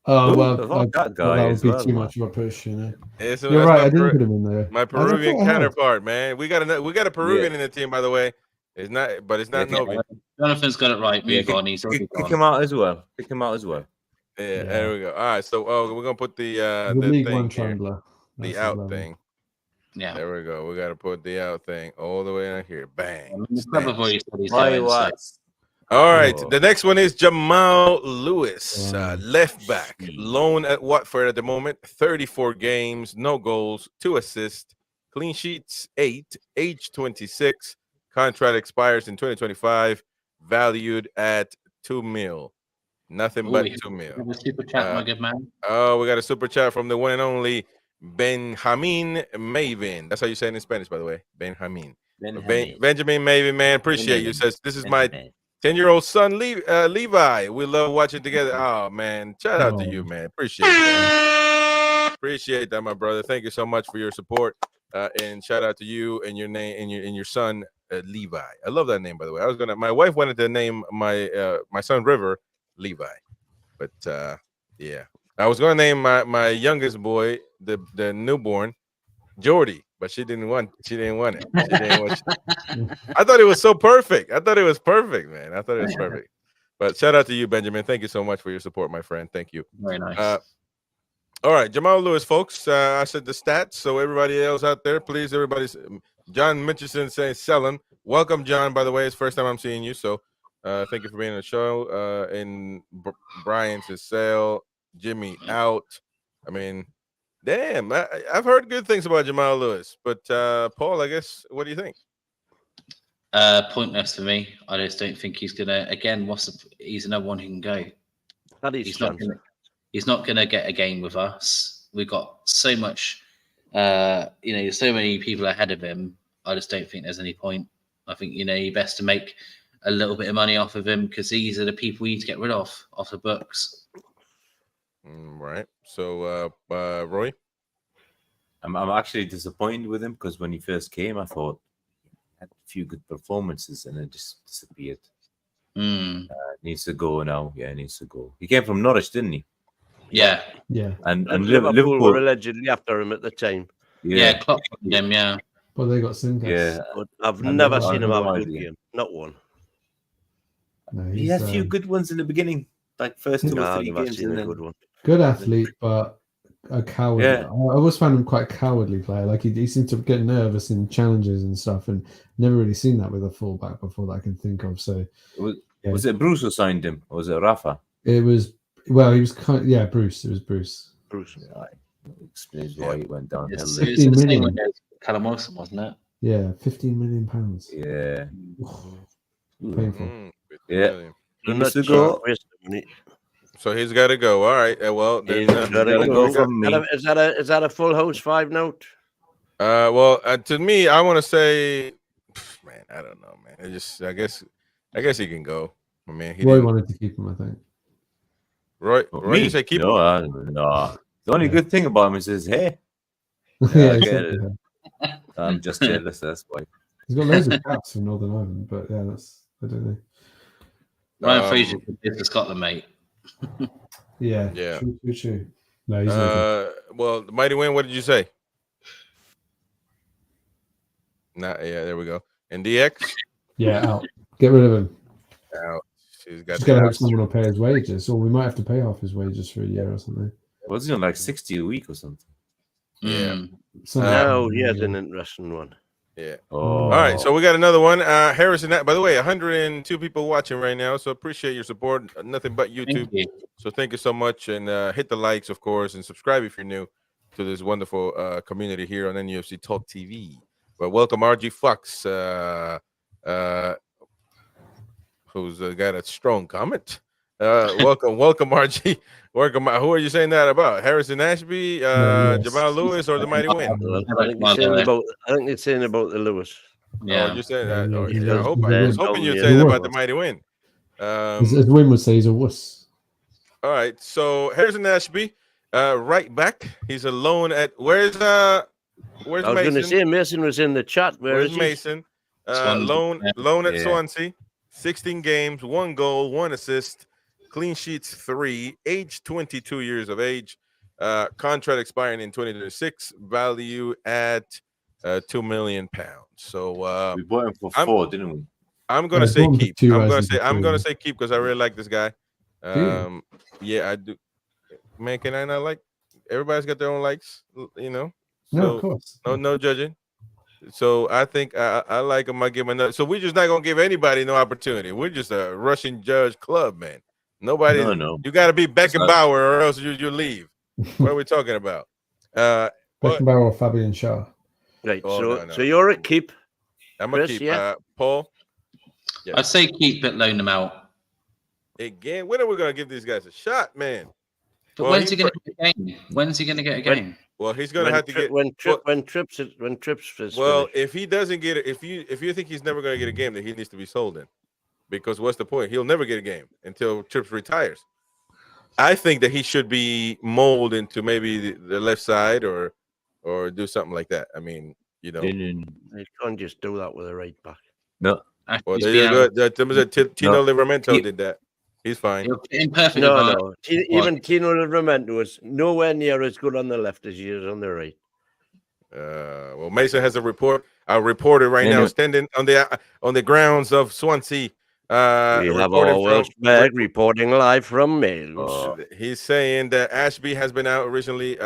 Oh Ooh, well, fuck that guy that would as be well, too man. much of a push, you know. It's- You're that's right. my I didn't Peru- put him in there. My I Peruvian thought I had. counterpart, man. We got a Peruvian in the team, by the way. It's not, but it's not Yeah, Novi. Jonathan's got it right. Move on. He's already Kick gone. him out as well. Kick him out as well. Yeah, there we go. All right, so we're gonna put the The the League thing One here, Trundler. the That's out level. thing. Yeah. There we go. We got to put the out thing all the way in here. Bang. It's probably what he's Why doing, so- what? All right. Oh. The next one is Jamal Lewis, Wow. left back, Hmm. loan at Watford at the moment. 34 games, no goals, 2 assists, clean sheets 8, age 26. Contract expires in 2025, valued at 2 mil. Nothing but Ooh, 2 mil. Have a super chat, my good man. Oh, we got a super chat from the one and only Benjamin Maven. That's how you say it in Spanish, by the way. Benjamin. Benjamin Maven, man. Appreciate you. Says, this is my 10-year-old son, Levi. We love watching together. Oh, man. Shout out to you, man. Appreciate that. Appreciate that, my brother. Thank you so much for your support. And shout out to you and your name and your son, Levi. I love that name, by the way. My wife wanted to name my son River Levi. But yeah. I was gonna name my youngest boy, the newborn, Jordy, but she didn't want it. She didn't want I thought it was so perfect. I thought it was perfect, man. I thought it was perfect. But shout out to you, Benjamin. Thank you so much for your support, my friend. Thank you. Very nice. All right, Jamal Lewis, folks. I said the stats, so everybody else out there, please, everybody's John Mitchison saying selling. Welcome, John. By the way, it's the first time I'm seeing you, so thank you for being on the show. And Brian says sell. Jimmy out. I mean, damn, I've heard good things about Jamal Lewis, but Paul, I guess, what do you think? Pointless for me. I just don't think he's gonna. Again, he's another one who can go. He's not gonna get a game with us. We've got so much. There's so many people ahead of him. I just don't think there's any point. I think you're best to make a little bit of money off of him because these are the people we need to get rid of off the books. Right. So, Roy, I'm actually disappointed with him because when he first came, I thought he had a few good performances and it just disappeared. Needs to go now. Yeah, needs to go. He came from Norwich, didn't he? Yeah. Yeah. And Liverpool were Liverpool. allegedly after him at the time. Yeah, Klopp wanted him. Yeah. Well, they got Simcast. Yeah, But I've And never they've seen him got have a no good idea. game. Not one. No, he he's had a few good ones in the beginning, like first two No, or I've three never games, seen and a then good one. good athlete, but a coward. Yeah. I always found him quite a cowardly player. Like he seemed to get nervous in challenges and stuff, and never really seen that with a fullback before that I can think of. So was it Bruce who signed him, or was it Rafa? it was he was Bruce. It was Bruce. Bruce. Yeah, explains why he went downhill. It's there. the 15 same million. with Callum Wilson, wasn't it? Yeah, £15 million. Yeah, Painful. 50 Yeah. million. he Not needs to cheap, go. waste of money. So he's got to go. All right. Well, then He's gotta gotta go. go from me. Is that a full house 5 note? Well, to me, I want to say, man, I don't know, man. It just, I guess he can go. I mean, he Roy didn't. wanted to keep him, I think. Roy, Me? you say keep no, him? no. The only good thing about him is his hair. Yeah, I he's get got- it. I'm just jealous. That's why. he's got loads of caps from Northern Ireland, but yeah, I don't know. Ryan Fraser did for Scotland, mate. Yeah, Yeah. True. No, he's no good. Well, the mighty win. What did you say? Nah, yeah, there we go. And DX Yeah, out. Get rid of him. out. She's got Just gotta hope the someone will pay his wages, or we might have to pay off his wages for a year or something. Wasn't it like 60 a week or something? Yeah. Mm. Something No, like he that, has yeah. an interesting one. Yeah. Oh, All right, so we got another one. Harrison, by the way, 102 people watching right now, so appreciate your support. Nothing but YouTube. Thank you. So thank you so much, and hit the likes, of course, and subscribe if you're new to this wonderful community here on NUFC Talk TV. But welcome RG Fox, who's got a strong comment. Welcome RG. Welcome. Who are you saying that about? Harrison Ashby, yes. Jamal Lewis, or the Mighty Win? I think you're saying about the Lewis. Yeah. Oh, you're saying Yeah, that. Oh, he yeah, was- I was he hoping you'd was- say that he about was. the Mighty Win. As Wim would say, he's a wuss. All right, so Harrison Ashby, right back. He's a loan at where's I was going to Mason? say Mason was in the chat. Where's Is he? Mason? Swansea. Loan at Yeah. Swansea. 16 games, 1 goal, 1 assist, clean sheets 3, age 22 years of age, contract expiring in 2026, value at £2 million. So we bought him for I'm- 4, didn't we? I'm gonna Yeah, say one to keep. two, I'm I gonna think, say I'm too. gonna say keep because I really like this guy. you? Yeah, I do. Man, can I not like? Everybody's got their own likes, you know. No, So, of course. no judging. So I think I like him. I give him another. So we're just not gonna give anybody no opportunity. We're just a Russian judge club, man. Nobody. No. You got to be That's not- Beckenbauer or else you leave. What are we talking about? But Beckenbauer or Fabian Shaw. Right. Oh, so no. so you're a keep. I'm gonna Chris, keep yeah? Paul. I'd say keep it, loan them out. Again, when are we gonna give these guys a shot, man? But Well, when's he he going to get a game? When's he going to get a game? Well, he's gonna have to get when trips is Well, finished. if he doesn't get it, if you think he's never going to get a game, then he needs to be sold in, because what's the point? He'll never get a game until Trips retires. I think that he should be molded into maybe the left side or do something like that. I mean, you know. You can't just do that with a right back. No. Well, He's there been you out- go. Tino Livramento He- did that. He's fine. he'll fit in perfectly. No, but- no. Even Tino Livramento was nowhere near as good on the left as he is on the right. Well, Mason has a reporter right now Anyway. standing on the grounds of Swansea. We have reporting our Welshberg reporting live from Wales. He's saying that Ashby has been out recently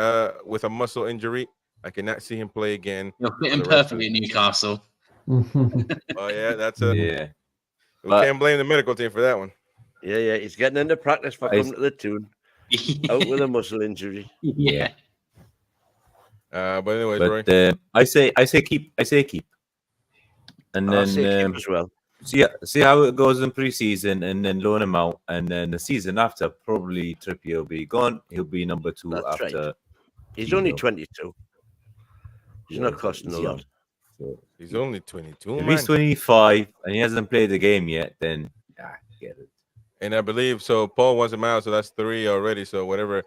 with a muscle injury. I cannot see him play again. He'll fit for in the rest of perfectly in Newcastle. Oh yeah, that's a. Yeah. We But- can't blame the medical team for that one. Yeah, he's getting into practice for coming to the tune. Out with a muscle injury. Yeah. But anyways, Roy. But I say keep. And I'll say then keep as well. see how it goes in pre-season, and then loan him out, and then the season after probably Trippier will be gone. He'll be number 2 That's right. after. He's only Tino. 22. He's not costing a he's young. lot. So He's only 22, if man. he's 25 and he hasn't played the game yet, then get it. And I believe so. Paul wants him out, so that's 3 already. So whatever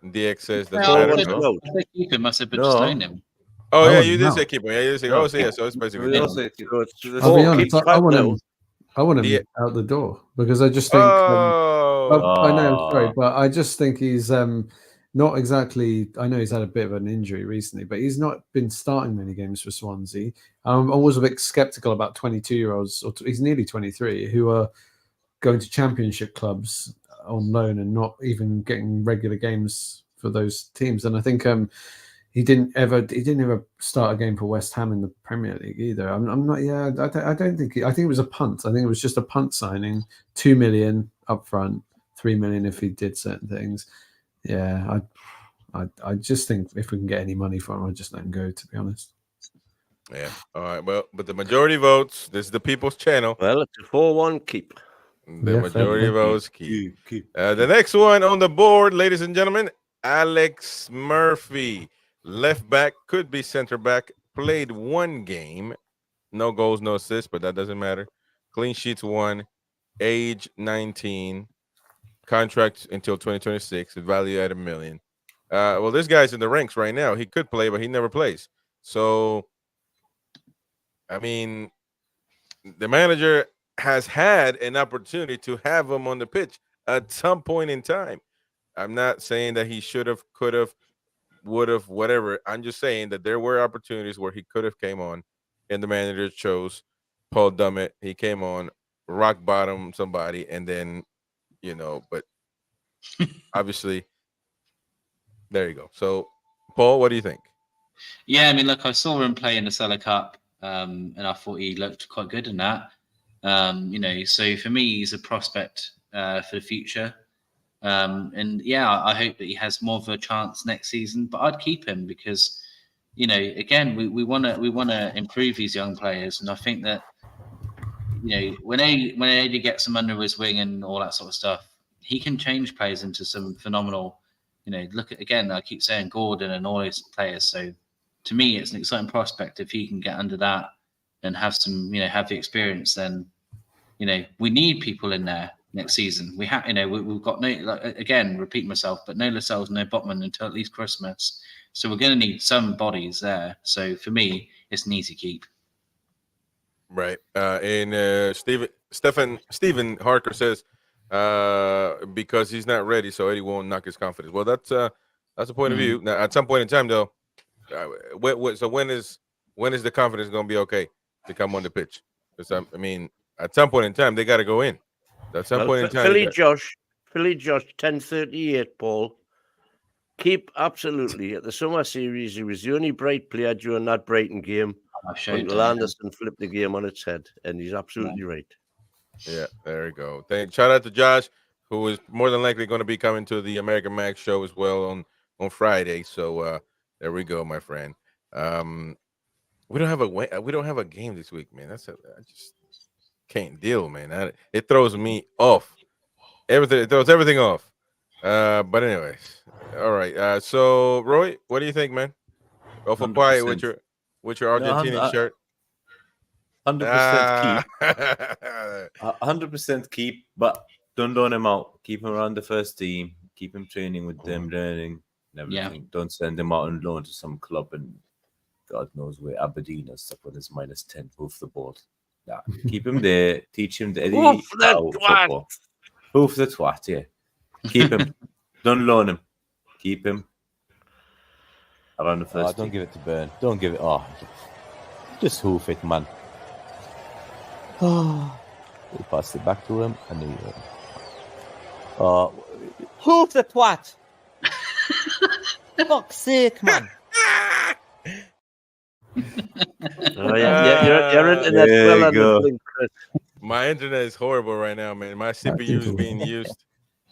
DX says doesn't Well, matter. wants no? him out. I said keep him. I said, but No. just loan him. Oh I yeah, want you him did out. say keep him. Yeah, you did say. No. Oh, so yeah. So it's basically. We no. also- So it's I'll be four honest. keeps I right want now. him. I want him Yeah. out the door because I just think. Oh, I know, Oh. sorry, but I just think he's not exactly. I know he's had a bit of an injury recently, but he's not been starting many games for Swansea. I'm always a bit skeptical about 22-year-olds, or he's nearly 23, who are going to championship clubs on loan and not even getting regular games for those teams. And I think he didn't ever start a game for West Ham in the Premier League either. I'm not. Yeah, I don't think. I think it was a punt. I think it was just a punt signing. 2 million up front, 3 million if he did certain things. Yeah, I just think if we can get any money for him, I'd just let him go, to be honest. Yeah. All right. Well, but the majority votes. This is the people's channel. Well, it's a 4-1 keep. The Yeah, majority fair votes keep. The next one on the board, ladies and gentlemen, Alex Murphy, left back, could be center back. Played 1 game, no goals, no assists, but that doesn't matter. Clean sheets 1, age 19, contract until 2026, value at $1 million. Well, this guy's in the ranks right now. He could play, but he never plays. So, I mean, the manager has had an opportunity to have him on the pitch at some point in time. I'm not saying that he should have, could have, would have, whatever. I'm just saying that there were opportunities where he could have came on, and the manager chose Paul Dummett. He came on, rock bottom somebody, and then, but obviously, there you go. So, Paul, what do you think? Yeah, I mean, look, I saw him play in the Seller Cup, and I thought he looked quite good in that. So for me, he's a prospect for the future. And yeah, I hope that he has more of a chance next season. But I'd keep him because, again, we want to improve these young players, and I think that when AD gets them under his wing and all that sort of stuff, he can change players into some phenomenal. Look at, again, I keep saying Gordon and all these players. So to me, it's an exciting prospect if he can get under that and have some, have the experience. Then, we need people in there next season. We have, we've got no, again, repeat myself, but no Lascelles, no Botman until at least Christmas. So we're going to need some bodies there. So for me, it's an easy keep. Right. And Stephen Harker says because he's not ready, so Eddie won't knock his confidence. Well, that's a point of view. Now, at some point in time, though, so when is the confidence going to be okay to come on the pitch? Because I mean, at some point in time, they got to go in. At some point in time, Philly Josh, 1038, Paul. Keep absolutely at the summer series. He was the only bright player during that Brighton game. Until Anderson flipped the game on its head, and he's absolutely right. Yeah, there you go. Shout out to Josh, who is more than likely going to be coming to the American Max show as well on Friday. So there we go, my friend. We don't have a game this week, man. I just can't deal, man. It throws me off. It throws everything off. But anyways, all right. So Roy, what do you think, man? Go for quiet with your Argentinian shirt. 100% keep. 100% keep, but don't loan him out. Keep him around the first team. Keep him training with them, learning and everything. Yeah. Don't send him out on loan to some club and God knows where Aberdeen or stuff when it's -10 off the board. Yeah, keep him there. Teach him the football. Hoof the twat, yeah. Keep him. Don't loan him. Keep him around the first. Don't give it to Burn. Don't give it. Just hoof it, man. We passed it back to him, and he. Hoof the twat. Fuck's sake, man. Your internet well on Chris. My internet is horrible right now, man. My CPU is being used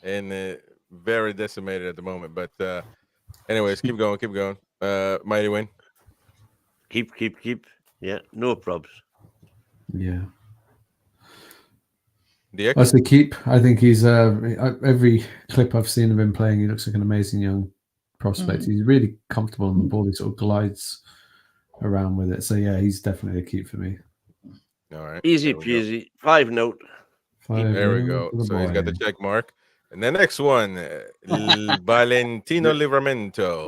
and very decimated at the moment. But anyways, keep going. Mighty Win. Keep. Yeah, no problems. Yeah. DX? I say keep. I think he's every clip I've seen of him playing, he looks like an amazing young prospect. He's really comfortable on the ball. He sort of glides around with it. So yeah, he's definitely a keep for me. All right. Easy peasy. 5-note. There we go. So he's got the check mark. And the next one, Valentino Livramento.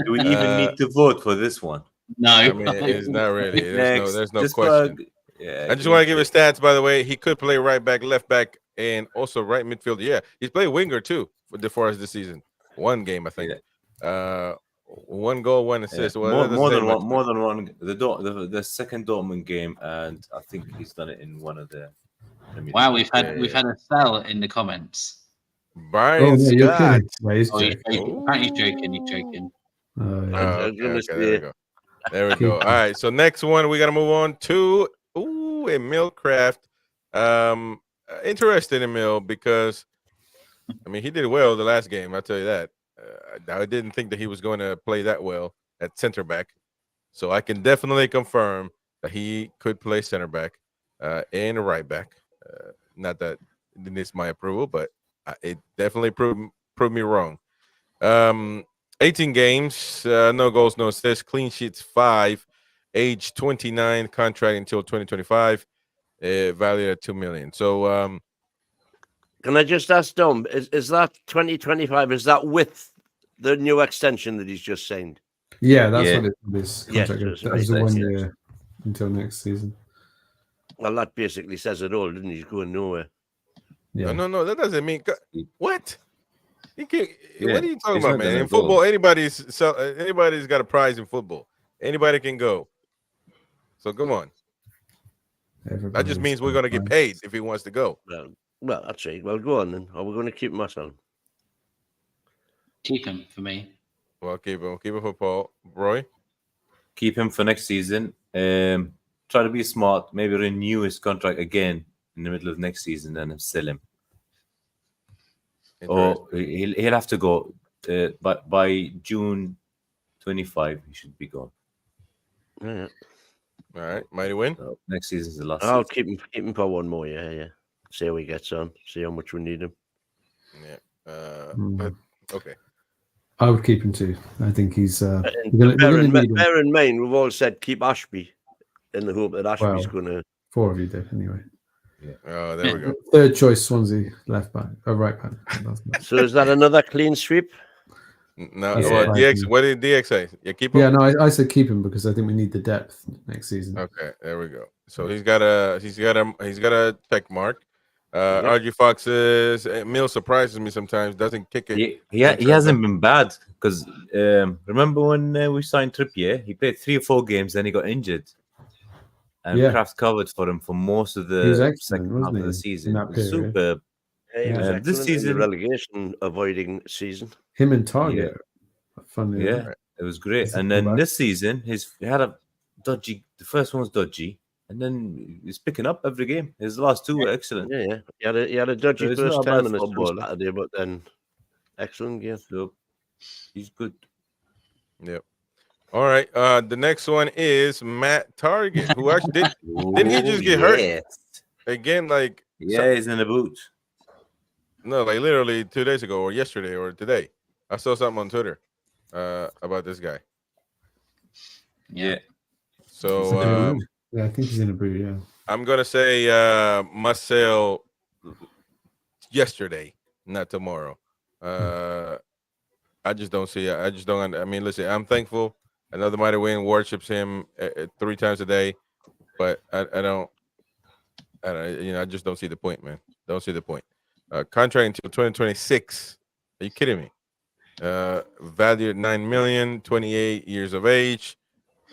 Do we even need to vote for this one? No. I mean, it's not really. There's no question. I just want to give his stats, by the way. He could play right back, left back, and also right midfield. Yeah, he's played winger too for us this season. One game, I think. 1 goal, 1 assist. Well, that doesn't more say than much, one. More than one. The second Dortmund game, and I think he's done it in one of the. Wow, we've had a sell in the comments. Brian Oh, no, you're Scott. kidding. Well, he's Oh, he's joking. joking. Apparently he's joking. He's joking. Oh, yeah. Oh, I was okay, gonna okay, there we say- go. There we go. All right. So next one, we got to move on to Emil Kraft. Interested in Emil because, I mean, he did well the last game. I'll tell you that. I didn't think that he was going to play that well at center back. So I can definitely confirm that he could play center back and right back. Not that it needs my approval, but it definitely proved me wrong. 18 games, no goals, no assists, clean sheets 5, age 29, contract until 2025, valued at $2 million. So Can I just ask Dom, is that 2025? Is that with the new extension that he's just signed? Yeah, that's Yeah. what his Yes, contract is. that's That was right, a 1 yes. year until next season. Well, that basically says it all, didn't he? He's going nowhere. Yeah. no, that doesn't mean what. You can't, Yeah, what are you talking he's about, not man? gonna In go. football, anybody's got a prize in football. Anybody can go. So come on. That just means we're going to get paid if he wants to go. Well, that's right. Well, go on then. Are we going to keep him ourselves? Keep him for me. Well, keep him for Paul. Roy? Keep him for next season. Try to be smart. Maybe renew his contract again in the middle of next season and sell him. Or he'll have to go. But by June 25, he should be gone. Yeah. All right, Mighty Win. So next season's the last. I'll season. keep him for one more. Yeah. See how he gets on. See how much we need him. Yeah. Okay. I would keep him too. I think he's. And we're bear gonna need him. in mind, we've all said keep Ashby in the hope that Ashby's going to. 4 of you did anyway. Oh, there we go. Third choice, Swansea, left back, right back. So is that another clean sweep? No, That's well, what I DX. think. What did DX say? You keep him. Yeah, no, I said keep him because I think we need the depth next season. Okay, there we go. So he's got a check mark. Yep. RG Fox's Emil surprises me sometimes. Doesn't kick it. He hasn't been bad because remember when we signed Trippier? He played 3 or 4 games, then he got injured, and Yeah. Kraft covered for him for most of He was the excellent, second half wasn't of the he, season. in that It was period? superb. Yeah, he was Yeah. excellent This in season- the relegation avoiding season. Him and Target. Funny. Yeah, it was great. He's a And then fullback. this season, he had a dodgy. The first one was dodgy, and then he's picking up every game. His last 2 were excellent. Yeah. He had a dodgy So he's first not a bad time on his footballer. Saturday, but then excellent game. So he's good. Yep. All right. The next one is Matt Target, who actually didn't he just get hurt again? Like Yeah, he's in the boot. no, like literally 2 days ago, or yesterday, or today. I saw something on Twitter about this guy. Yeah. So Yeah, I think he's in a boot. Yeah. I'm gonna say must sell yesterday, not tomorrow. I just don't see it. I just don't. I mean, listen, I'm thankful. Another Mighty Win worships him 3 times a day, but I don't. I just don't see the point, man. Don't see the point. Contract until 2026. Are you kidding me? Valued at $9 million, 28 years of age,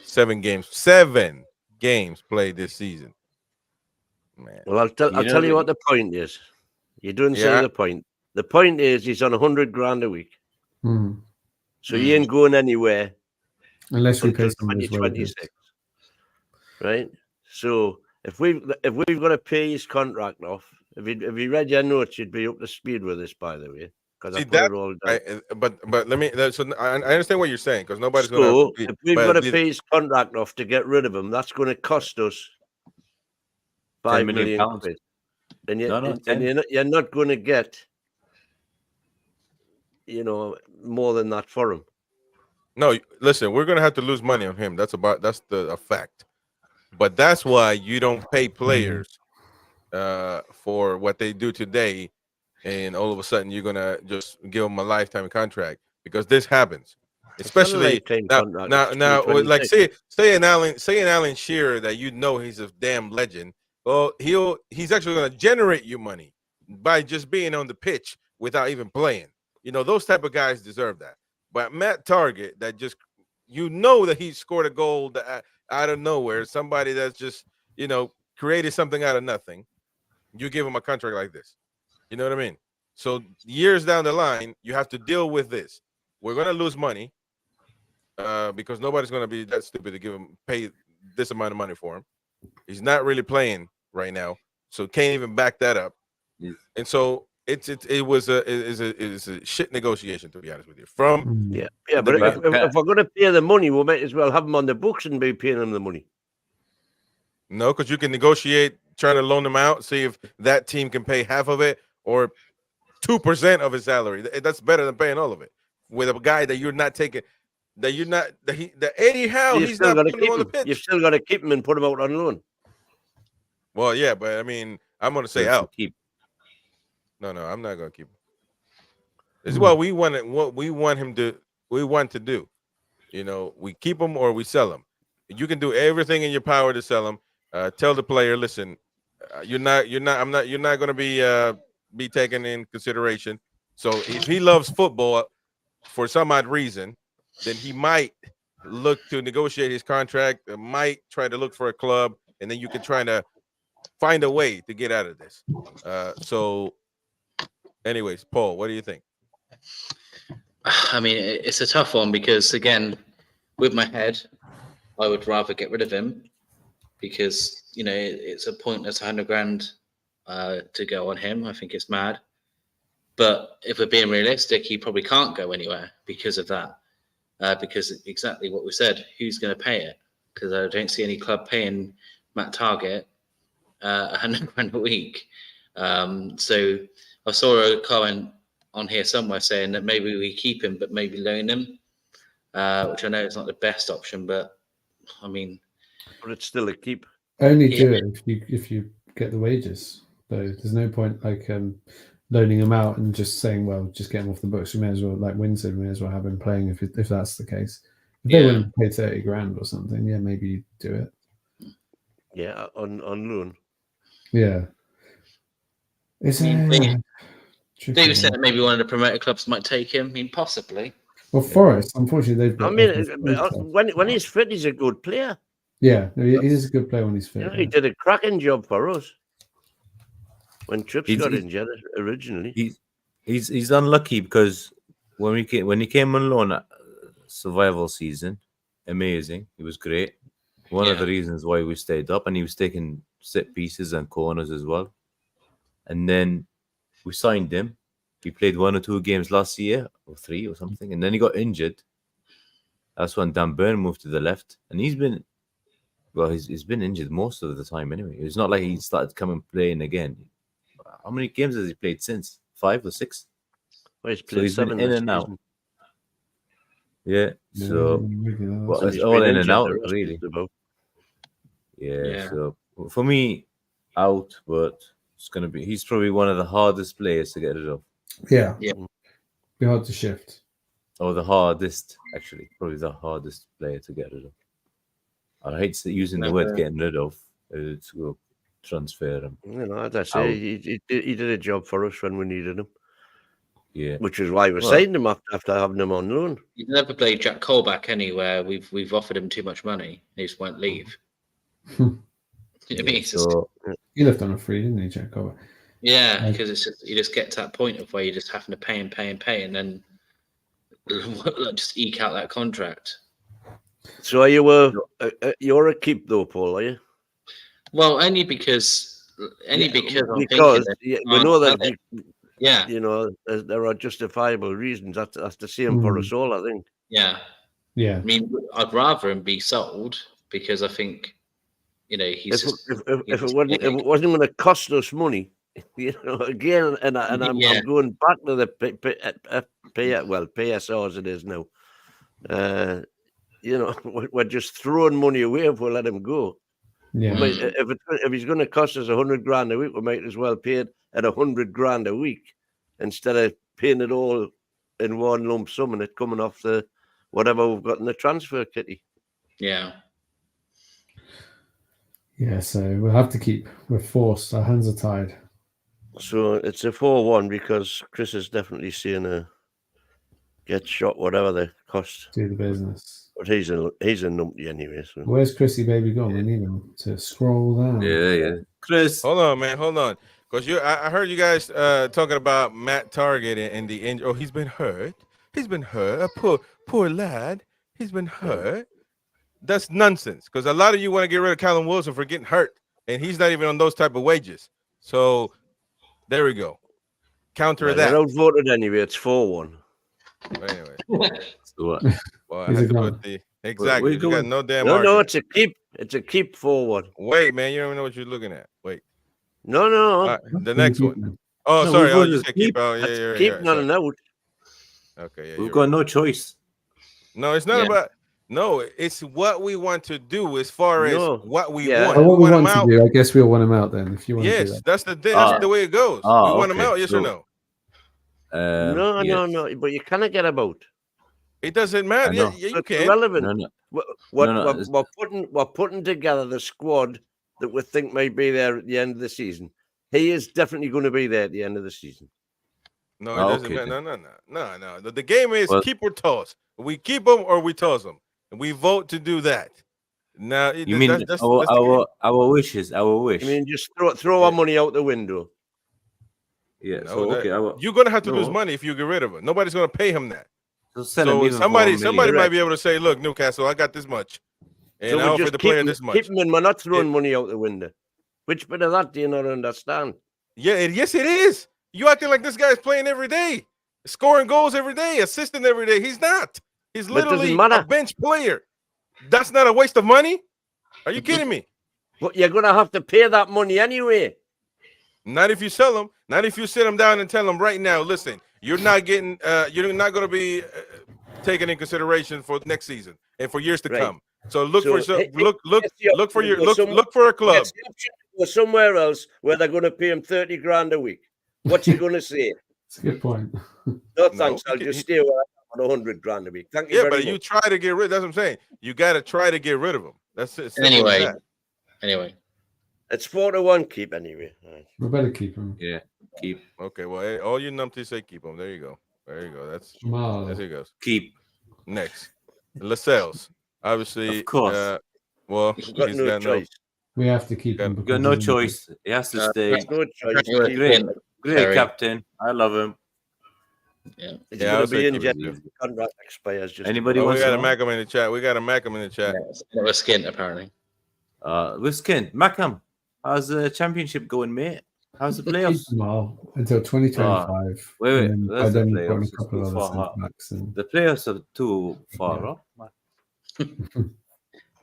7 games played this season. Man, Well, I'll tell you what the point is. You didn't say the point. The point is he's on 100 grand a week, so he ain't going anywhere Unless we until pay some of his wages. 2026. Right. So if we've got to pay his contract off, if you read your notes, you'd be up to speed with this, by the way. Because I see put that, it all down. but let me. So I understand what you're saying because nobody's So going to. if we've got to pay his contract off to get rid of him, that's going to cost us 5 million pounds. quid. And No, you're not going to get, more than that for him. No, listen, we're going to have to lose money on him. That's a fact. But that's why you don't pay players for what they do today, and all of a sudden you're gonna just give them a lifetime contract because this happens. Especially now, like say an Alan Shearer that he's a damn legend. Well, he's actually gonna generate you money by just being on the pitch without even playing. Those type of guys deserve that. But Matt Target, that just that he scored a goal out of nowhere, somebody that's just created something out of nothing. You give him a contract like this, you know what I mean? So years down the line, you have to deal with this. We're gonna lose money because nobody's gonna be that stupid to pay this amount of money for him. He's not really playing right now, so can't even back that up. Yeah. And so it was a shit negotiation, to be honest with you. But if we're going to pay the money, we might as well have them on the books and be paying them the money. No, because you can negotiate, trying to loan them out, see if that team can pay half of it or 2% of his salary. That's better than paying all of it with a guy that you're not taking. That you're not the Eddie Howe. He's not putting him on the pitch. You've still got to keep him and put him out on loan. Well, yeah, but I mean, I'm going to say out. Keep. No, I'm not going to keep him. This is what we want. What we want him to. We want to do. We keep him or we sell him. You can do everything in your power to sell him. Tell the player, listen, you're not going to be taken in consideration. So if he loves football for some odd reason, then he might look to negotiate his contract. Might try to look for a club, and then you can try to find a way to get out of this. So, anyways, Paul, what do you think? I mean, it's a tough one because, again, with my head, I would rather get rid of him because, it's a pointless 100 grand to go on him. I think it's mad. But if we're being realistic, he probably can't go anywhere because of that. Because exactly what we said, who's going to pay it? Because I don't see any club paying Matt Target 100 grand a week. So I saw a comment on here somewhere saying that maybe we keep him, but maybe loan him, which I know is not the best option, but I mean, but it's still a keep. Only do it if you get the wages. So there's no point loaning him out and just saying, well, just get him off the books. We may as well, like Win said, we may as well have him playing if that's the case. If they wouldn't pay 30 grand or something, maybe you do it. Yeah, on loan. Yeah. David said that maybe one of the promoted clubs might take him. I mean, possibly. Well, Forest, unfortunately, they've got. I mean, when he's fit, he's a good player. Yeah, he is a good player when he's fit. He did a cracking job for us when Trips got injured originally. He's unlucky because when he came on loan at survival season, amazing. He was great. One of the reasons why we stayed up, and he was taking set pieces and corners as well. And then we signed him. He played 1 or 2 games last year, or 3 or something, and then he got injured. That's when Dan Burn moved to the left, and he's been injured most of the time anyway. It's not like he started coming playing again. How many games has he played since? 5 or 6? Well, he's played 7 in and out. Yeah, so it's he's all been in and out, injured really. Yeah. So for me, out, but he's probably one of the hardest players to get rid of. Yeah. Be hard to shift. Or the hardest, actually. Probably the hardest player to get rid of. I hate using the word getting rid of. To go transfer him. As I say, he did a job for us when we needed him. Yeah. Which is why we signed him after having him on loan. You'd never play Jack Colback anywhere. We've offered him too much money. He just won't leave. You know what I mean? He left on a free, didn't he, Jack Colback? Yeah, because it's just, you just get to that point of where you're just having to pay and then just eke out that contract. So you're a keep though, Paul, are you? Well, only because we know that there are justifiable reasons. That's the same for us all, I think. Yeah. I mean, I'd rather him be sold because I think he's if it wasn't going to cost us money, again, and I'm going back to the PSR as it is now. We're just throwing money away if we let him go. Yeah. If he's going to cost us 100 grand a week, we might as well pay it at 100 grand a week instead of paying it all in one lump sum and it coming off the whatever we've got in the transfer kitty. Yeah. Yeah, so we'll have to keep. We're forced. Our hands are tied. So it's a 4-1 because Chris is definitely seeing Get shot, whatever the cost. Do the business. But he's a numpty anyway. So. Where's Chrissy Baby gone? We need him to scroll down. Yeah. Chris. Hold on, man. Hold on. Because I heard you guys talking about Matt Target and the injury. Oh, he's been hurt. He's been hurt. A poor lad. He's been hurt. That's nonsense. Because a lot of you want to get rid of Callum Wilson for getting hurt, and he's not even on those type of wages. So there we go. Counter that. They're outvoted anyway. It's 4-1. Anyway. So what? Well, I had to put the exactly. You got no damn. No, it's a keep. It's a keep 4-1. Wait, man, you don't even know what you're looking at. Wait. No. The next one. Oh, No, sorry. we've Oh, got you to said keep. keep. Oh, yeah. Keep not an out. Okay, yeah. We've got no choice. No, it's not about. No, it's what we want to do as far as what we want. What we want to do, I guess we'll want him out then. If you want to do that. that's the way it goes. We want him out, yes or no? No. But you cannot get about. It doesn't matter. Yeah, you can. Irrelevant. We're putting together the squad that we think may be there at the end of the season. He is definitely going to be there at the end of the season. No, it doesn't matter. No. The game is keep or toss. We keep them or we toss them, and we vote to do that. Now, you mean that's our wishes? Our wish. I mean, just throw our money out the window. Yeah. No, so you're gonna have to lose money if you get rid of him. Nobody's gonna pay him that. So somebody might be able to say, "Look, Newcastle, I got this much, and I offer the player this much." Keep him in. We're not throwing money out the window. Which bit of that do you not understand? Yeah, yes, it is. You acting like this guy's playing every day, scoring goals every day, assisting every day. He's not. He's literally a bench player. That's not a waste of money. Are you kidding me? But you're gonna have to pay that money anyway. Not if you sell him. Not if you sit him down and tell him right now. Listen, you're not getting. You're not going to be taken in consideration for next season and for years to come. So look for a club. Or somewhere else where they're going to pay him 30 grand a week. What's he going to say? That's a good point. No thanks. I'll just stay where I'm at 100 grand a week. Thank you. Yeah, but you try to get rid. That's what I'm saying. You got to try to get rid of him. That's it. Anyway. It's 4-1 keep anyway. Right. We better keep him. Yeah, keep. Okay, well, all you numpties say keep him. There you go. That's There he goes. Keep. Next, Lascelles. Obviously, of course. He's got no choice. We have to keep him. We've got no choice. He has to stay. No choice. Great captain. I love him. Yeah, it's going to be injured. Contract expires. Anybody we wants got a Macam in the chat. We got a Macam in the chat. Yeah, with Skint apparently. With Skint, Macam. How's the championship going, mate? How's the playoffs? Until 2025. Wait. That's the playoffs. The playoffs are too far off.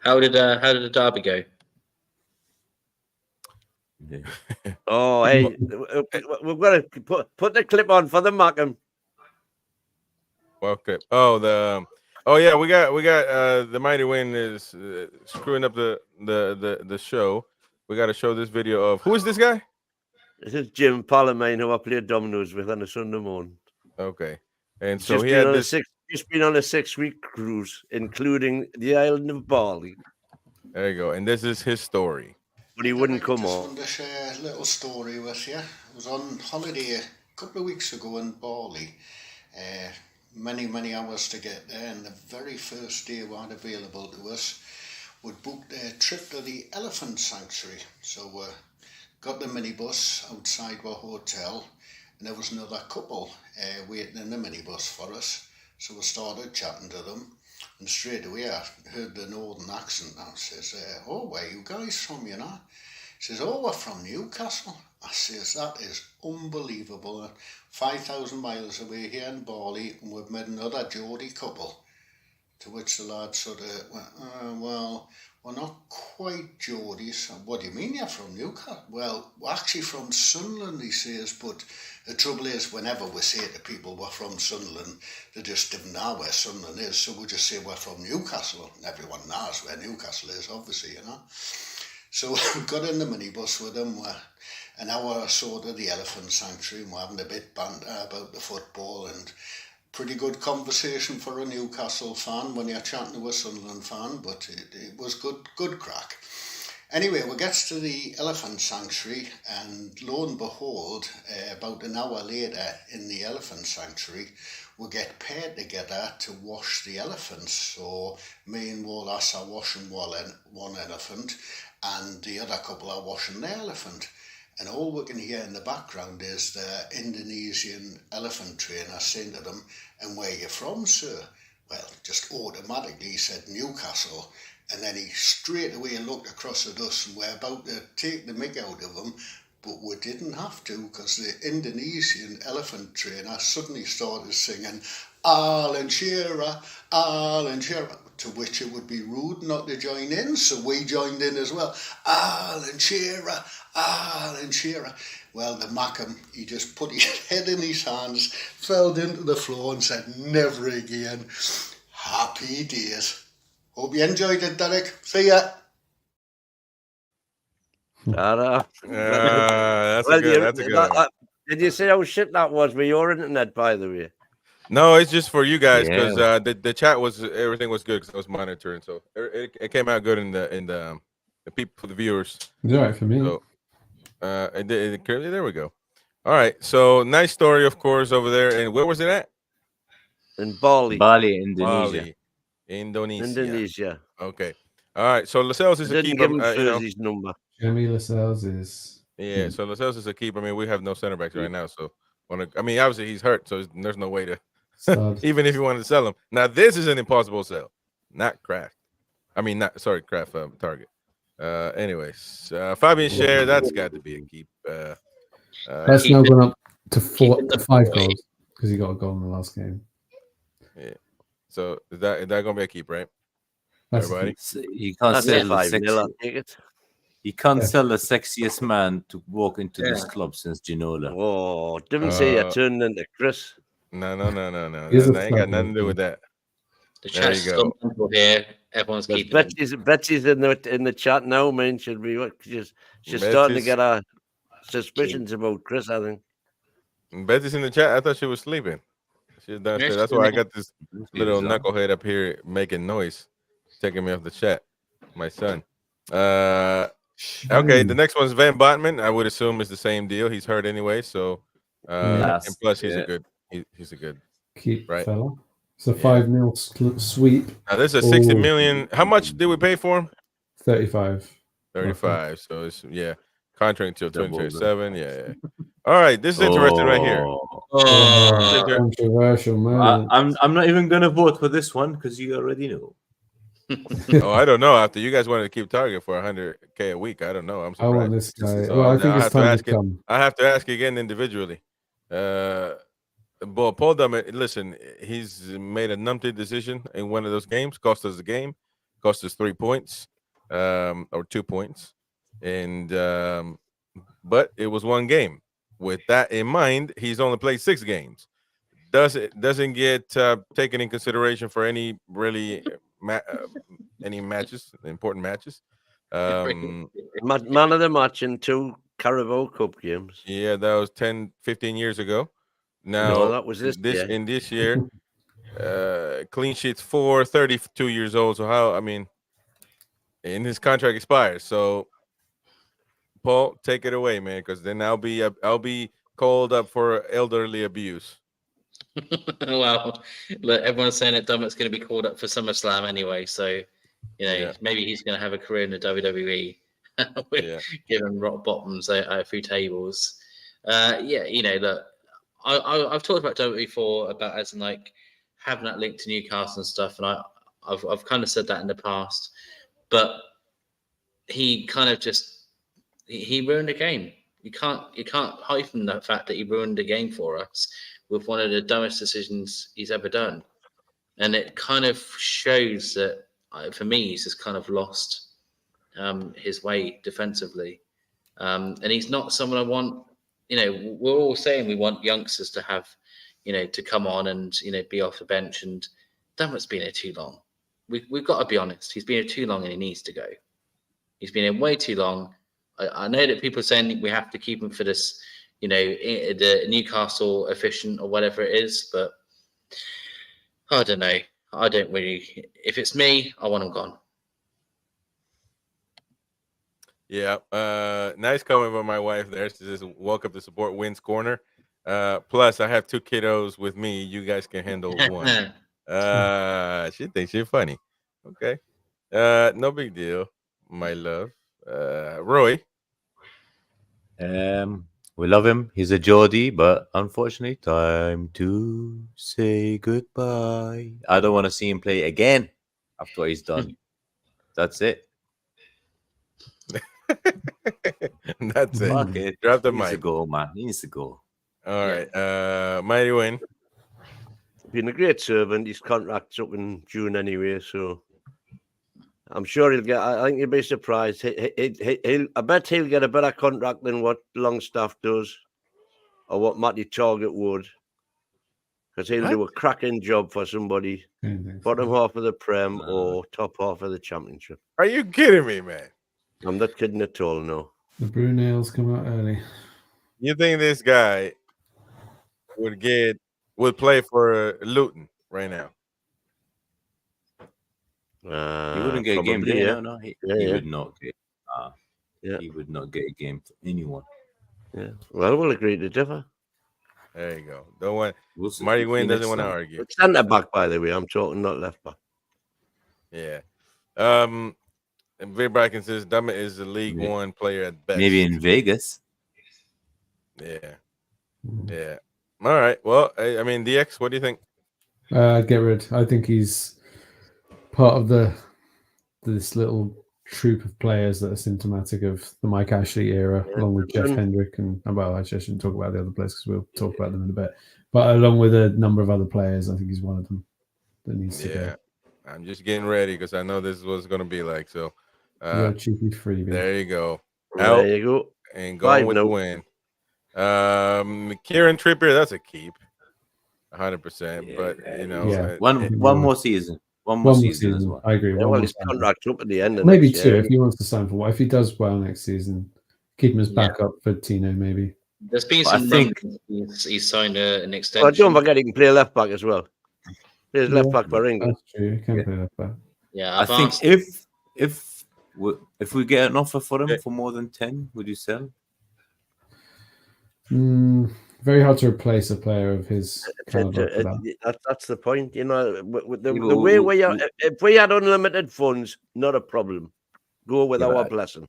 How did the derby go? Yeah. Oh, hey, we've got to put the clip on for the Macam. Well, clip. Yeah, we got the mighty win is screwing up the show. We got to show this video of who is this guy? This is Jim Palomine, who I played dominoes with on a Sunday morning. Okay, and so he had just been on a 6-week cruise, including the island of Bali. There you go, and this is his story. But he wouldn't come on. I want to share a little story with you. I was on holiday a couple of weeks ago in Bali. Many hours to get there, and the very first day we had available to us, we'd booked a trip to the elephant sanctuary. So we got the minibus outside our hotel, and there was another couple waiting in the minibus for us. So we started chatting to them, and straight away I heard the northern accent. I says, "Oh, where are you guys from, you know?" He says, "Oh, we're from Newcastle." I says, "That is unbelievable. 5,000 miles away here in Bali, and we've met another Geordie couple." To which the lad sort of went, "Well, we're not quite Geordies." "What do you mean you're from Newcastle?" "Well, we're actually from Sunderland," he says, "but the trouble is, whenever we say to people we're from Sunderland, they just don't know where Sunderland is, so we just say we're from Newcastle, and everyone knows where Newcastle is, obviously, you know." So we got in the minibus with them. We're an hour or so to the elephant sanctuary, and we're having a bit banter about the football, and pretty good conversation for a Newcastle fan when you're chatting to a Sunderland fan, but it was good crack. Anyway, we get to the elephant sanctuary, and lo and behold, about an hour later in the elephant sanctuary, we get paired together to wash the elephants. So me and Wallace are washing one elephant, and the other couple are washing the elephant. And all we can hear in the background is the Indonesian elephant trainer saying to them, "And where you from, sir?" Well, just automatically he said Newcastle. And then he straight away looked across at us, and we're about to take the mick out of him, but we didn't have to, because the Indonesian elephant trainer suddenly started singing Alan Shearer, Alan Shearer, to which it would be rude not to join in, so we joined in as well. Alan Shearer, Alan Shearer. Well, the Mackham, he just put his head in his hands, fell into the floor and said, "Never again." Happy days. Hope you enjoyed it, Derek. See ya. That's Well, a good one. did you see how shit that was with your internet, by the way? No, it's just for you guys, because Yeah. the chat was, everything was good because I was monitoring, so it came out good in the people, the viewers. It's all right for me. So there we go. All right, so nice story, of course, over there. And where was it at? In Bali, Bali, Indonesia. Bali, Indonesia. Indonesia. Okay. All right. So Lascelles is I a didn't keeper. give him You know, Thursday's number. Jeremy Lascelles is. yeah. So Lascelles is a keeper. I mean, we have no center backs right now. So, I mean, obviously he's hurt, so there's no way to. Stud. Even if you wanted to sell him, now this is an impossible sell, not Kraft. I mean, not sorry, Kraft Target. Anyways, Fabian Scher, that's got to be a keep. That's now gone up to keep it 5 goals because he got a goal in the last game. Yeah. So is that gonna be a keep, right? That's Everybody. You can't That's sell a the 5-0, sexy. I'll take it. You can't Yeah. sell the sexiest man to walk into this Yeah. club since Ginola. Oh, didn't say you turned into Chris. No. He's a That ain't got stud, nothing to do with that. The There you chat's go. gone mental here. Everyone's Because keeping him. Betsy's in the chat now, man. She's starting to Betsy's- get her suspicions about Chris, I think. Betty's in the chat. I thought she was sleeping. She's downstairs. she's That's in why I there. got this little knucklehead up here making noise, taking me off the chat. My son. Okay, the next one's Van Botman. I would assume is the same deal. He's hurt anyway, so Yeah. and plus he's Yeah. a good he's a good. keep Right. fella. It's a 5-0 sweep. Now this is a 60 Oh. million. How much did we pay for him? 35. 35. So it's contract until Double, 2027. Yeah. All right, this is interesting right here. Oh, Controversial moment. I'm not even gonna vote for this one because you already know. Oh, I don't know. After you guys wanted to keep Target for 100K a week, I don't know. I'm I want surprised. this guy. So Well, I think I'll it's have to time ask to it. come. I have to ask again individually. But Paul Dummett, listen, he's made a numpty decision in one of those games. Cost us the game. Cost us 3 points, or 2 points, and but it was one game. With that in mind, he's only played 6 games. Doesn't get taken in consideration for any really any matches, important matches. Man of the match in 2 Carabao Cup games. Yeah, that was 10, 15 years ago. Now No, that was this year. in this year, clean sheets 4, 32 years old. So how? I mean, and his contract expires. So Paul, take it away, man, because then I'll be called up for elderly abuse. well, look, everyone's saying that Dummett's going to be called up for SummerSlam anyway, so maybe he's going to have a career in the WWE, giving rock bottoms at a few tables. Look, I've talked about Dummett before about as in like having that link to Newcastle and stuff, and I've kind of said that in the past, but he kind of just he ruined the game. You can't hide from the fact that he ruined the game for us with one of the dumbest decisions he's ever done. And it kind of shows that, for me, he's just kind of lost his way defensively. And he's not someone I want, we're all saying we want youngsters to have, to come on and, be off the bench. And Dummett's been here too long. We've got to be honest. He's been here too long and he needs to go. He's been here way too long. I know that people are saying we have to keep him for this, the Newcastle efficient or whatever it is, but I don't know. I don't really. If it's me, I want him gone. Yeah. Nice comment from my wife there. She says, "Welcome to Support Wins Corner." Plus, I have 2 kiddos with me. You guys can handle one. She thinks you're funny. Okay. No big deal, my love. Roy. We love him. He's a Geordie, but unfortunately, time to say goodbye. I don't want to see him play again after what he's done. That's it. That's it. Fuck it. Drop the He needs to mic. go, man. He needs to go. All right. Mighty Win. Been a great servant. His contract's up in June anyway, so I'm sure he'll get. I think you'll be surprised. I bet he'll get a better contract than what Longstaff does, or what Matty Target would, because he'll do a cracking job for somebody bottom half of the Prem or top half of the Championship. Are you kidding me, man? I'm not kidding at all. No. The Brunels come out early. You think this guy would play for Luton right now? He wouldn't get a game probably, there. yeah. No, he Yeah. would not get. Yeah. He would not get a game for anyone. Yeah. Well, we'll agree to differ. There you go. Don't want We'll see. Mighty Win See doesn't next want to time. argue. Centre back, by the way. I'm talking, not left back. Yeah. And Vic Bracken says Dummett is the League Yeah. One player at best. Maybe in Vegas. Yeah. Yeah. All right. Well, I mean, DX, what do you think? Get rid. I think he's part of this little troop of players that are symptomatic of the Mike Ashley era, along with Jeff Hendrick and well, actually, I shouldn't talk about the other players because we'll talk about them in a bit. But along with a number of other players, I think he's one of them that needs to go. I'm just getting ready because I know this is what it's going to be like. So, You're a cheeky freebie. there you go. There you go. And going with the 5-0. win. Kieran Trippier, that's a keep, 100%. But you know, Yeah. One more season. One more season as well. I agree. Yeah, one well, more his season. contract's up at the end. Of Maybe next 2 year. if he wants to sign for what. If he does well next season, keep him as backup for Tino, maybe. There's been But I some think- rumors he's signed an Well, extension. don't forget he can play left back as well. Plays left back for England. That's true. He can play left back. Yeah, I I've think asked- if we get an offer for him for more than 10, would you sell? Very hard to replace a player of his caliber for that. That's the point. You know, with the Yeah, but way we are, if we had unlimited funds, not a problem. Go with Yeah, our but- blessing.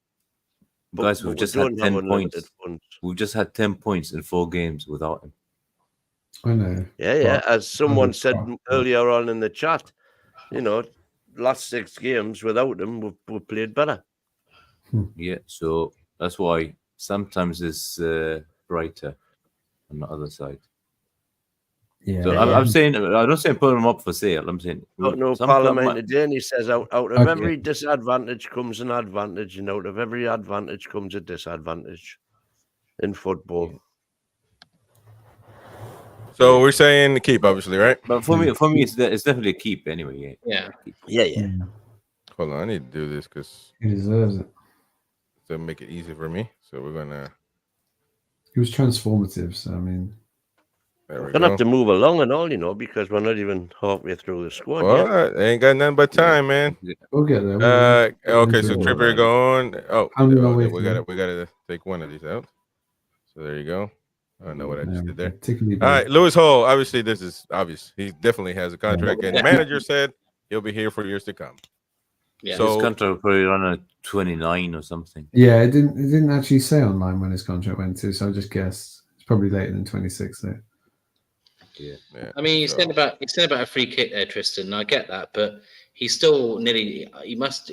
Guys, we've we just don't had have 10 unlimited points. funds. We've just had 10 points in 4 games without him. I know. Yeah. As someone But- said earlier on in the chat, you know, last 6 games without him, we've played better. Yeah, so that's why sometimes it's brighter on the other side. Yeah. So I'm saying, I don't say put him up for sale. I'm saying No some club parliament might- today, and he says out of Okay. every disadvantage comes an advantage, and out of every advantage comes a disadvantage in football. So we're saying keep, obviously, right? But for me, it's definitely a keep anyway. Yeah. Yeah. Hold on, I need to do this because He deserves it. to make it easy for me. So we're gonna. He was transformative. So I mean, There we We're gonna go. have to move along and all, you know, because we're not even halfway through the squad Well, yet. I ain't got nothing but time, man. we'll get there. Okay, so Trippier going. Oh, How many more we ways got to take one of these out. So there you go. I don't know what I just did there. Particularly All right, Lewis Hall. Obviously, this is obvious. He definitely has a contract, and the manager said he'll be here for years to come. Yeah. So- His contract will probably run at 29 or something. Yeah, it didn't actually say online when his contract went to, so I just guessed it's probably later than 26. Though. Yeah. I mean, so- you said about a free kick there, Tristan. I get that, but he's still nearly. He was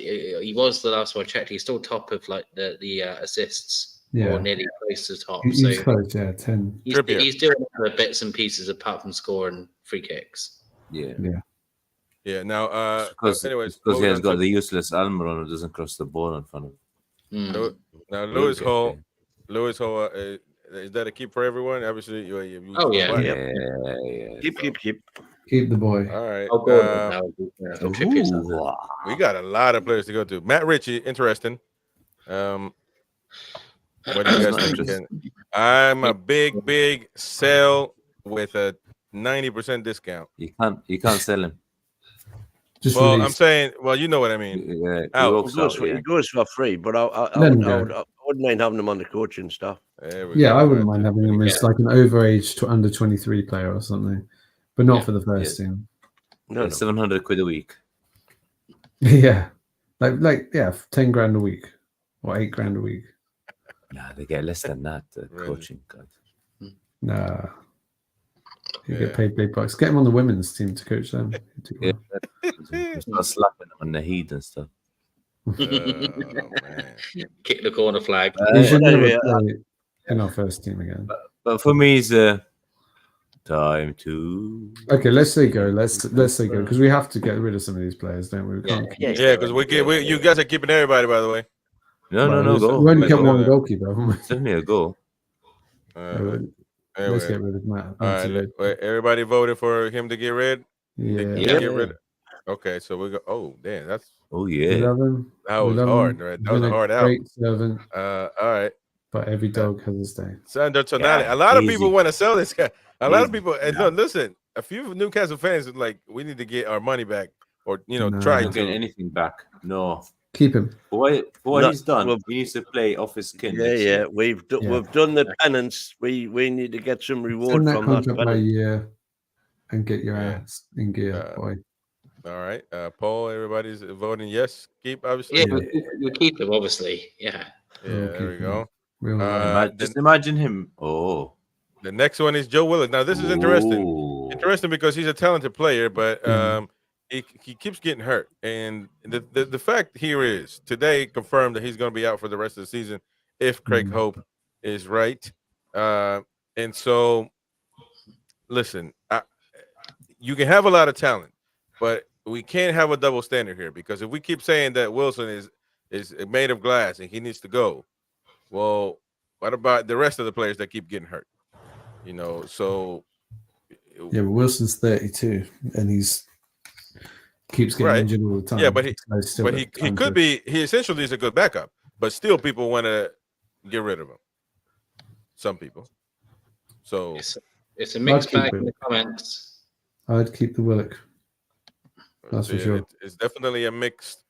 the last one I checked. He's still top of like the assists, Yeah. or nearly close to the top. He's So close, yeah, 10. Trippier. he's doing other bits and pieces apart from scoring free kicks. Yeah. Yeah. Now, Because anyways, he has moving on got to- the useless Almiron who doesn't cross the ball in front of him. Mm. now Lewis Hall. Lewis Hall. Is that a keep for everyone? Obviously, you Oh, yeah. what? Yeah. Keep. Keep the boy. All right. I'll go with that now. Trippier's out there. We got a lot of players to go to. Matt Ritchie, interesting. What do you guys Not think? interesting. I'm a big sell with a 90% discount. You can't sell him. Just Well, I'm release. saying, well, you know what I mean. Yeah, he Out. walks out, yeah. He goes for free, but I Let him go. wouldn't mind having him on the coaching staff. There we Yeah, go. I wouldn't mind having him as like an overage to under 23 player or something, but not for the first team. No, no. 700 quid a week. Yeah, like 10 grand a week or 8 grand a week. Nah, they get less than that. Really? Coaching. God. Nah, you Yeah. get paid big bucks. Get him on the women's team to coach them. He'd do Yeah. well. Start slapping them on the heat and stuff. Oh, man. Kick the corner flag. He should never anyway, play in our first team again. But for me, it's time to. Okay, let's say go. Let's say go because we have to get rid of some of these players, don't we? We can't. Yeah, Yeah, because you guys are keeping everybody, by the way. No, go. We only Let's kept go. one goalkeeper, haven't we? Definitely a go. Anyway. Let's get rid of Matt. All right, everybody voted for him to get rid. Yeah. Get rid. Okay, so we go. Oh, damn, that's Oh We yeah. love him. that We was love hard. him. Right? He's That was been a hard out. Great servant, All right. but every dog has his day. Sandro Tonali. Yeah, a lot of easy. people want to sell this guy. A lot of Easy. people. And Yeah. no, listen, a few Newcastle fans are like, we need to get our money back, or No. try Not getting to. anything back. No. Keep him. For what No, he's done, well- he needs to play off his skin. Yeah, next yeah. year. We've Yeah. done the penance. We need to get some reward Send that from that contract by a penance. year and get your Yeah. ass in gear, boy. All right, Paul. Everybody's voting yes. Keep obviously. Yeah, Yeah. we'll keep him, obviously. Yeah. Yeah, We'll there keep we him. go. We all love him. Just imagine him. Oh. The next one is Joe Willock. Now this is interesting. Ooh. Interesting because he's a talented player, but Mhm. he keeps getting hurt. And the fact here is today confirmed that he's going to be out for the rest of the season if Craig Mhm. Hope is right. And so, listen, you can have a lot of talent, but we can't have a double standard here because if we keep saying that Wilson is made of glass and he needs to go, well, what about the rest of the players that keep getting hurt? So Yeah, but Wilson's 32 and he's keeps getting Right. injured all the time. Yeah, but he got time could to- be. He essentially is a good backup, but still people want to get rid of him. Some people. So It's a mixed keep bag him. in the comments. I'd keep the Willock. That's for sure. It's definitely a mixed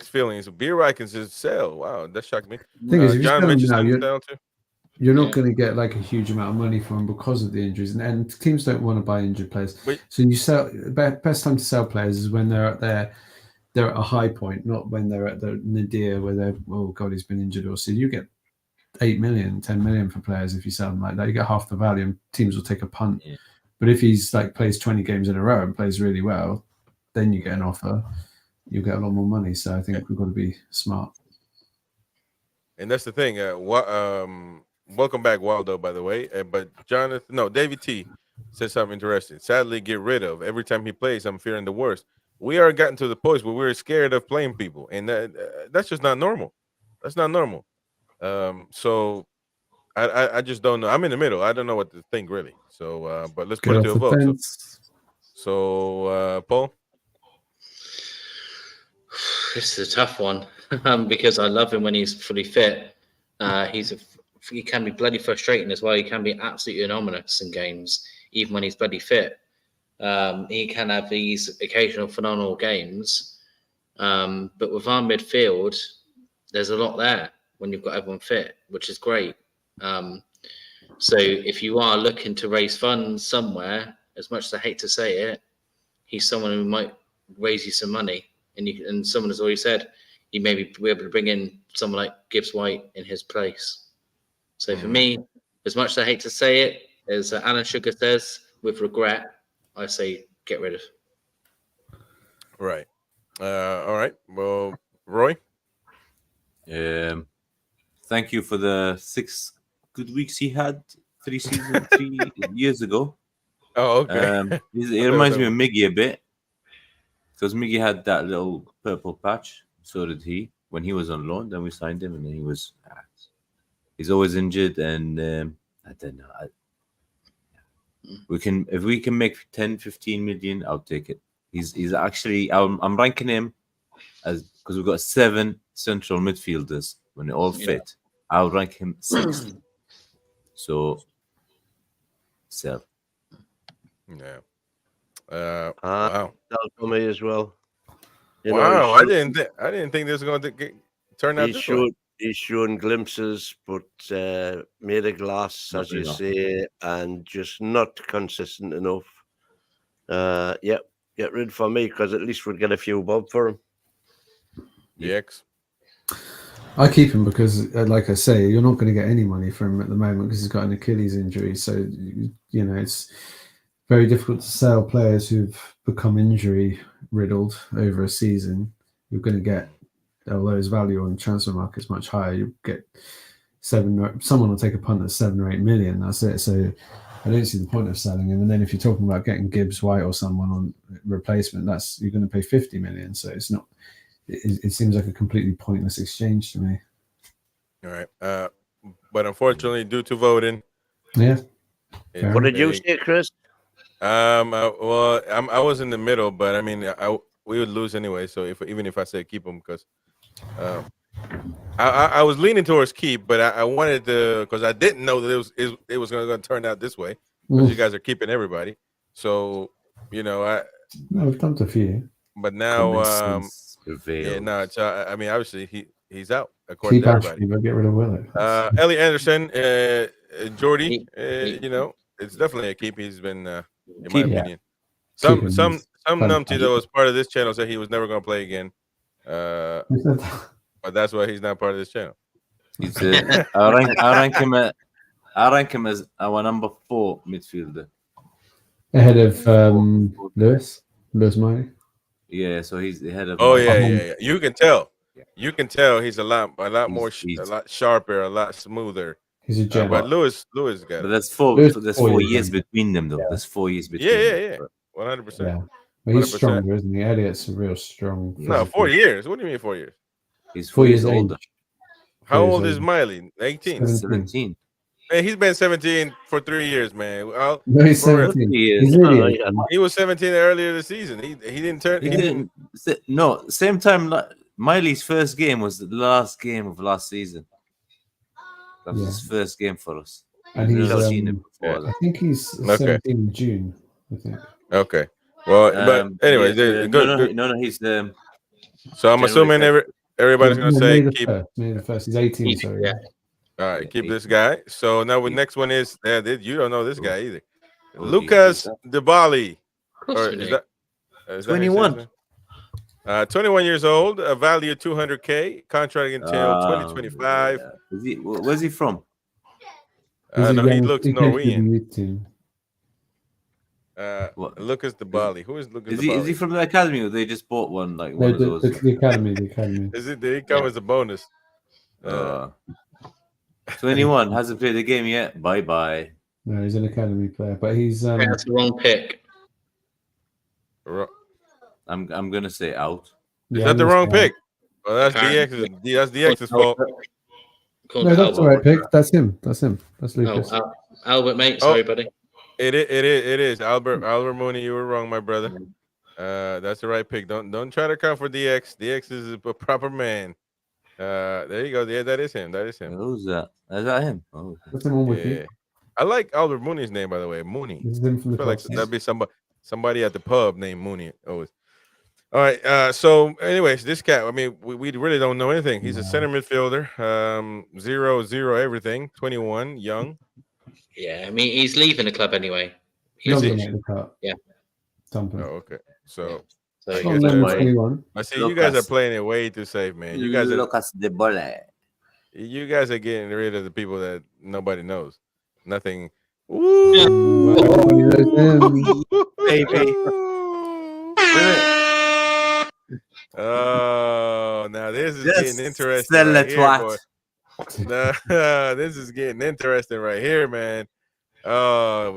feelings. Beer Rikens is sell. Wow, that shocked me. Thing is, if you John sell him now, Richardson you're, sell too. you're not Yeah. going to get like a huge amount of money for him because of the injuries, and teams don't want to buy injured players. But- So you sell. Best time to sell players is when they're at a high point, not when they're at the nadir where they're he's been injured or so. You get 8 million, 10 million for players if you sell them like that. You get half the value, and teams will take a punt. Yeah. But if he's like plays 20 games in a row and plays really well, then you get an offer. You get a lot more money. So I think we've got to be smart. And that's the thing. Welcome back, Waldo, by the way. But David T said something interesting. Sadly, get rid of. Every time he plays, I'm fearing the worst. We are gotten to the point where we're scared of playing people, and that's just not normal. That's not normal. So I just don't know. I'm in the middle. I don't know what to think really. So, but let's put Get it off to a the vote. fence. So Paul. This is a tough one because I love him when he's fully fit. He can be bloody frustrating as well. He can be absolutely anomalous in games, even when he's bloody fit. He can have these occasional phenomenal games, but with our midfield, there's a lot there when you've got everyone fit, which is great. So if you are looking to raise funds somewhere, as much as I hate to say it, he's someone who might raise you some money. And someone has already said you may be able to bring in someone like Gibbs White in his place. So for me, as much as I hate to say it, as Alan Sugar says, with regret, I say get rid of. Right. All right. Well, Roy. Thank you for the 6 good weeks he had 3 years ago. Oh, okay. It reminds me of Miggy a bit. Because Miggy had that little purple patch, so did he when he was on loan. Then we signed him, and then he's always injured. And I don't know. If we can make 10, 15 million, I'll take it. He's actually I'm ranking him as because we've got 7 central midfielders when they're all fit. I'll rank him 6th. So sell. Yeah. Wow. That'll for me as well. Wow. I didn't think this was going to turn out He this showed He's shown glimpses, but made of glass, Not as you enough. say, and just not consistent enough. Yeah, get rid for me because at least we'd get a few bob for him. DX. I keep him because, like I say, you're not going to get any money from him at the moment because he's got an Achilles injury. So, you know, it's very difficult to sell players who've become injury riddled over a season. You're going to get, although his value on the transfer market is much higher, you get someone will take a punt at 7 or 8 million. That's it. So I don't see the point of selling him. And then if you're talking about getting Gibbs White or someone on replacement, you're going to pay 50 million. So it's not. It seems like a completely pointless exchange to me. All right. But unfortunately, due to voting, Yeah. What did you say, Chris? I was in the middle, but I mean, we would lose anyway. So even if I said keep him, because I was leaning towards keep, but I wanted to, because I didn't know that it was going to turn out this way, because you guys are keeping everybody. So No, we've done a few. But now, yeah, no. I mean, obviously he's out according Keep to everybody. Ashby, but get rid of Willock. Ellie Anderson, Jordy, it's definitely a keep. He's been, in my opinion. Some numpty that was part of this channel said he was never going to play again. But that's why he's not part of this channel. He's I rank him as our number 4 midfielder. Ahead of Lewis Miley. Yeah, so he's the head of. Oh yeah. You can tell. You can tell he's a lot more, a lot sharper, a lot smoother. He's a gem. But Lewis got. But that's 4 years between them, though. There's 4 years between. Yeah. 100%. Yeah, but he's stronger, isn't he? Elliot's a real strong. No, 4 years. What do you mean 4 years? He's 4 years older. How old is Miley? 18. 17. Man, he's been 17 for 3 years, man. No, he's 17. He was 17 earlier this season. He didn't turn. He didn't. No, same time. Miley's first game was the last game of last season. That was his first game for us. And he's seen him before that. I think he's 17 in June. I think. Okay. Well, but anyway, good. No, he's the. So I'm assuming everybody's gonna say keep. May the 1st. He's 18. Sorry. Yeah. All right, keep this guy. So now the next one is you don't know this guy either. Lucas Dybala. Or is that 21. 21 years old, a value 200K, contract until 2025. Where's he from? No, he looks Norwegian. Lucas Dybala. Who is Lucas Dybala? Is he from the academy, or they just bought one of those? The academy. Did he come as a bonus? 21, hasn't played the game yet. Bye. No, he's an academy player, but he's that's the wrong pick. I'm gonna say out. Is that the wrong pick? Well, that's DX's fault. No, that's the right pick. That's him. That's Lucas. Albert, mate. Sorry, buddy. It is Albert Mooney. You were wrong, my brother. That's the right pick. Don't try to come for DX. DX is a proper man. There you go. Yeah, that is him. Who's that? Is that him? Oh, what's wrong with you? I like Albert Mooney's name, by the way. Mooney. This is him from the I feel like that'd be somebody at the pub named Mooney. Always. All right. So, anyways, this guy. I mean, we really don't know anything. He's a center midfielder. 0-0 everything. 21, young. Yeah, I mean, he's leaving the club anyway. Yeah. Oh, okay. So. So I see you guys are playing it way too safe, man. You guys are getting rid of the people that nobody knows. Nothing. Ooh. Baby. Oh, now this is getting interesting. Right here, boy. This is getting interesting right here, man. Oh,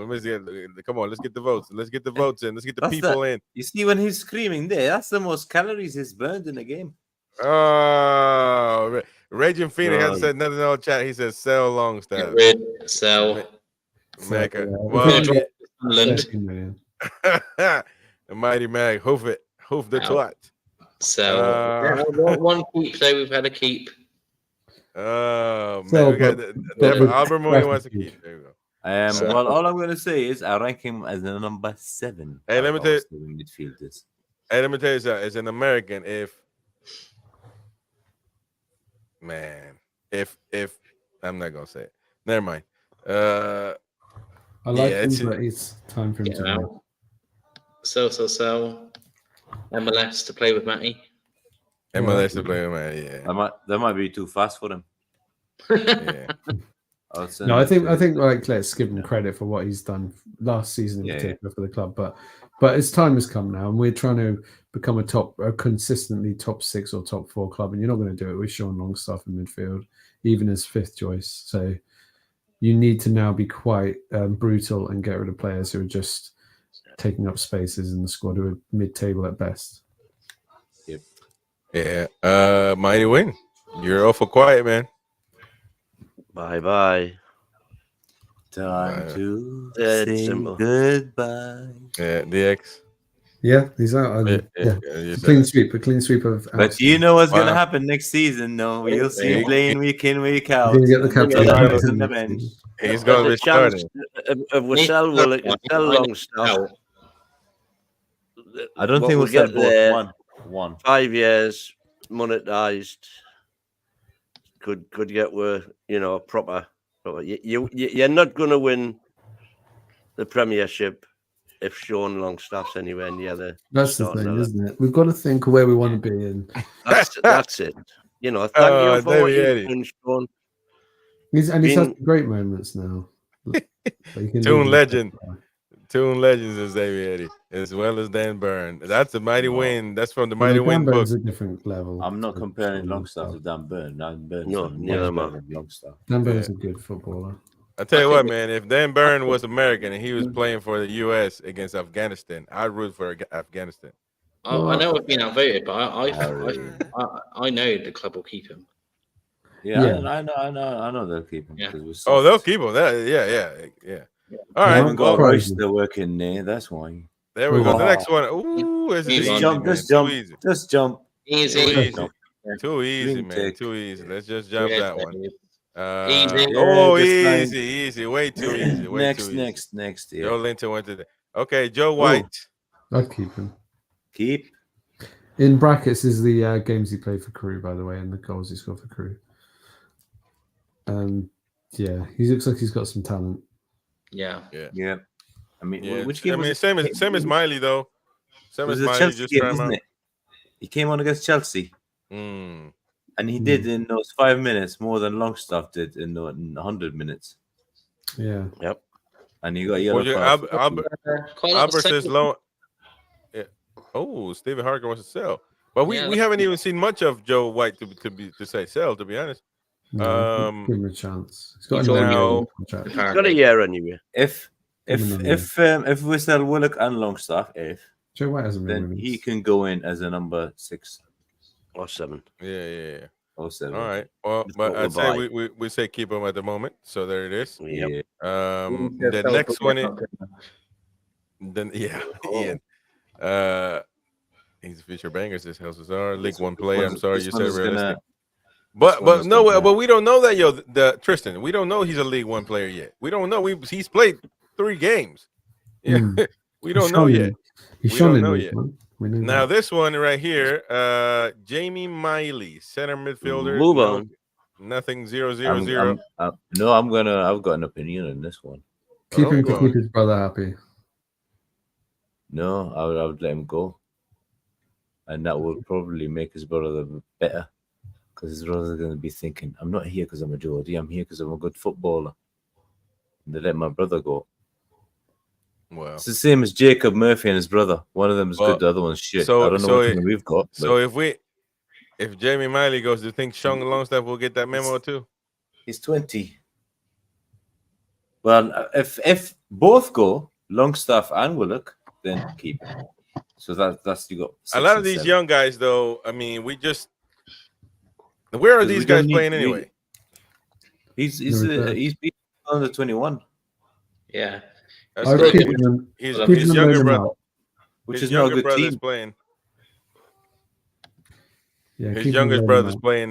come on, let's get the votes. Let's get the votes in. Let's get the people in. You see when he's screaming there, that's the most calories he's burned in a game. Oh, Raging Phoenix hasn't said nothing in the chat. He says sell Longstaff. Sell. Mecca. London. The Mighty Mag. Hoof it. Hoof the twat. So one keep though, we've had a keep. Oh man, we got Albert Mooney wants to keep. There you go. Well, all I'm going to say is I rank him as the number 7. Hey, let me tell you. Midfielders. Hey, let me tell you something. As an American, if I'm not gonna say it. Never mind. I like Yeah, him, it's- but it's time for him to Yeah. go. Sell. MLS to play with Matty. MLS to play with, man. Yeah, That might be too fast for him. yeah. I'll send No, I it think to- like let's give him credit for what he's done last season in Yeah, particular for the club. But his time has come now, and we're trying to become a consistently top 6 or top 4 club, and you're not going to do it with Sean Longstaff in midfield, even as 5th choice. So you need to now be quite brutal and get rid of players who are just taking up spaces in the squad who are mid-table at best. Yeah. Mighty Win. You're awful quiet, man. Bye. Time to It's say simple. goodbye. Yeah, DX. Yeah, he's out. Yeah. A clean sweep of. But you know what's going to Wow. happen next season, no? You'll see him He- playing week in, week He's out. gonna get the and captain. Ronaldo's on the bench. He's gonna be There's a chance starting. if we sell Willock and sell Longstaff. I don't what think we'll sell get both. there, One. 5 years monetized could get where proper. You're not going to win the Premiership if Sean Longstaff's anywhere near the. That's the starting thing, 11. isn't it? We've got to think where we want to be in. That's it. Thank you for what David you've Eddie. done, Sean. He's had Been- great moments now. But he can Toon leave legend. it. Toon Legends is David Eddie, as well as Dan Byrne. That's the Mighty Win. That's from the Well, Mighty Win book. Gambler's a different level. I'm not to comparing Sean Longstaff to Dan Burn. Dan Burn's No, much neither am I. better than Longstaff. Dan Burn's Yeah. a good footballer. I tell you I what, think- man. If Dan Byrne was American and he was playing for the U.S. against Afghanistan, I'd root for Afghanistan. I know we've been outvoted, but Harry. I know the club will keep him. Yeah, Yeah. I know they'll keep him. Yeah. because we're soft. Oh, they'll keep him. Yeah. All We right. haven't got Well, Royce. Royce still working there. That's why. there we go. The Oh. next one. Ooh, it's Just easy, jump, man. just Too jump, easy. just jump. Easy. Too easy. Jump. Too easy, Green man. tick. Too easy. Let's just jump that one. Easy. Oh, Yeah, just easy. Way too easy. Way next, too easy. next. Yeah. Joe Linton went to the. Okay, Joe White. I'd keep him. Keep. In brackets is the games he played for Crewe, by the way, and the goals he scored for Crewe. Yeah, he looks like he's got some talent. Yeah. Yeah. I mean, Yeah, which game I mean, was same it? as Miley though. Same It was as the Miley. Chelsea Just game, try him wasn't out. it? He came on against Chelsea, Mm. and he did in those 5 minutes more than Longstaff did in 100 minutes. Yeah. And he got a yellow Well, card. Albert says low. Yeah. Oh, Stephen Harker wants to sell. But we, Yeah, we haven't even seen much of Joe White to say sell. To be honest, No, give him a chance. He's got He's another now- year contract. He's got a year anyway. If Minimum. we sell Willock and Longstaff, Joe White hasn't been then released. he can go in as a number 6 Or 7. yeah. or 7. All right. Well, Just but go I'd say goodbye. we say keep him at the moment. So there it is. Yep. Yeah. The next one is then Ian. He's future bangers. This house is our League One player. I'm sorry you said realistic. But we don't know that, the Tristan. We don't know he's a League One player yet. We don't know. He's played 3 games. Yeah, we don't know yet. He's We shown don't in know this yet. one. We know Now that. this one right here, Jamie Miley, center midfielder. Move on. Nothing 0-0-0. No, I've got an opinion on this one. Keep him to Oh. keep his brother happy. No, I would let him go, and that would probably make his brother better, because his brother's going to be thinking, "I'm not here because I'm a Geordie. I'm here because I'm a good footballer." And they let my brother go. Well, It's the same as Jacob Murphy and his brother. One of them is Well, good, the other one's shit. so- I don't know so what it- team we've got. so but if Jamie Miley goes, do you think Sean Longstaff will get that memo too? he's 20. Well, if both go, Longstaff and Willock, then keep him. So that's you got. A 6 lot of and these 7. young guys, though. I mean, where are Because these we don't guys need- playing we- anyway? He's Never under 21, Yeah. That's I'd good. keep him. His, keep his him younger load him brother, out. which his is not a younger good brother's team. playing. Yeah, His keep him youngest load him brother's out. playing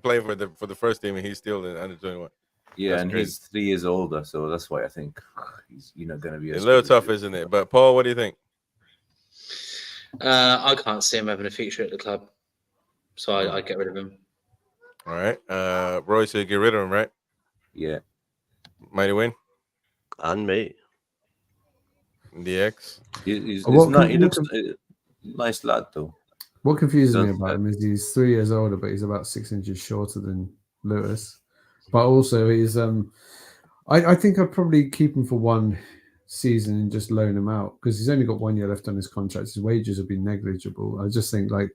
playing for the first team, and he's still in under 21. Yeah, That's and crazy. he's 3 years older, so that's why I think he's going to be It's a little tough, isn't it? But Paul, what do you think? I can't see him having a future at the club, so I'd get rid of him. All right. Roy said get rid of him, right? Yeah. Mighty win. And me. DX. He's What not. can- He what looks nice lad though. What confuses me Does about that- him is he's 3 years older, but he's about 6 inches shorter than Lewis. But also, he's I think I'd probably keep him for one season and just loan him out because he's only got 1 year left on his contract. His wages will be negligible. I just think like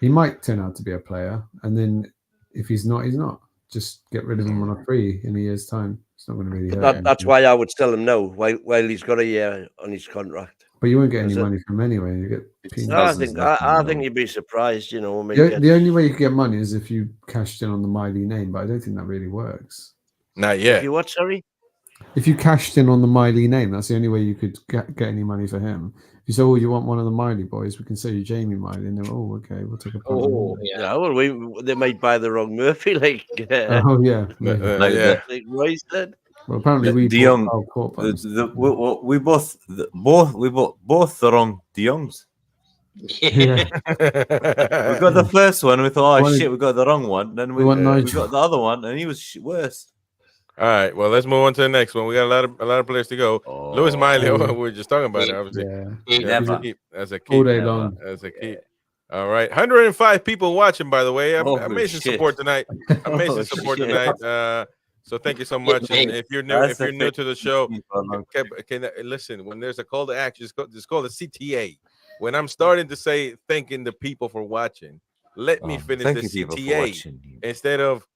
he might turn out to be a player, and then if he's not, he's not. Just get rid of him on a free in a year's time. It's not going to really hurt. That's why I would sell him now, while he's got a year on his contract. But you won't get any Is it- money from him anyway. You get It's peanuts. No, I Dozens think left I in think the- you'd be surprised, you know. I mean, The only way you can get money is if you cashed in on the Miley name, but I don't think that really works. Not if yet. you what, sorry? If you cashed in on the Miley name, that's the only way you could get any money for him. If you say, "Oh, you want one of the Miley boys?" We can say you Jamie Miley, and they're, "Oh, okay, we'll take a punt." Oh, yeah. Yeah, well, they might buy the wrong Murphy, like Oh yeah. maybe. Yeah. like Roy said. Well, apparently The we De bought Jong, Carl Court buns. we both bought the wrong De Jongs. Yeah. We got the first one. We thought, oh Wanted- shit, we got the wrong one. Then we want we Nigel. got the other one, and he was worse. All right. Well, let's move on to the next one. We got a lot of players to go. Lewis Miley, Oh. we were just talking about it, obviously. Yeah. Yeah, Never. As a keep. As a All keep. day Never. long. As a keep. All right. 105 people watching, by the way. Holy Amazing shit. support tonight. Amazing Holy support shit. tonight. So thank you so much. And if you're new, That's if you're new to the show, okay. listen. When there's a call to action, just call the CTA. When I'm starting to say thanking the people for watching, let me finish Thank the you, people, for CTA watching. instead of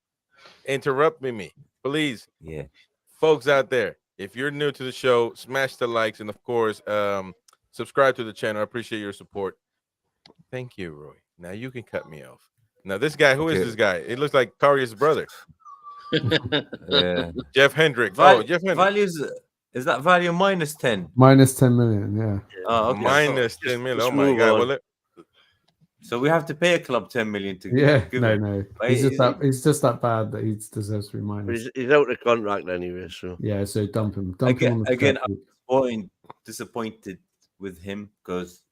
interrupting me, please. Yeah. Folks out there, if you're new to the show, smash the likes and of course subscribe to the channel. I appreciate your support. Thank you, Roy. Now you can cut me off. Now this guy, who is Okay. this guy? It looks like Karius' brother, Yeah. Jeff Hendrick. Jeff Hendrick. Values, is that value minus 10? Minus 10 million. Yeah. Oh, okay. Minus 10 million. just Oh my move god. on. Well, So we have to pay a club 10 million to Yeah. give No, him. no. Wait, He's just is that. He's just that bad that he deserves to be But minus. he's out of contract anyway, so Yeah. So dump him. Dump him on the Again, trade. disappointed with him because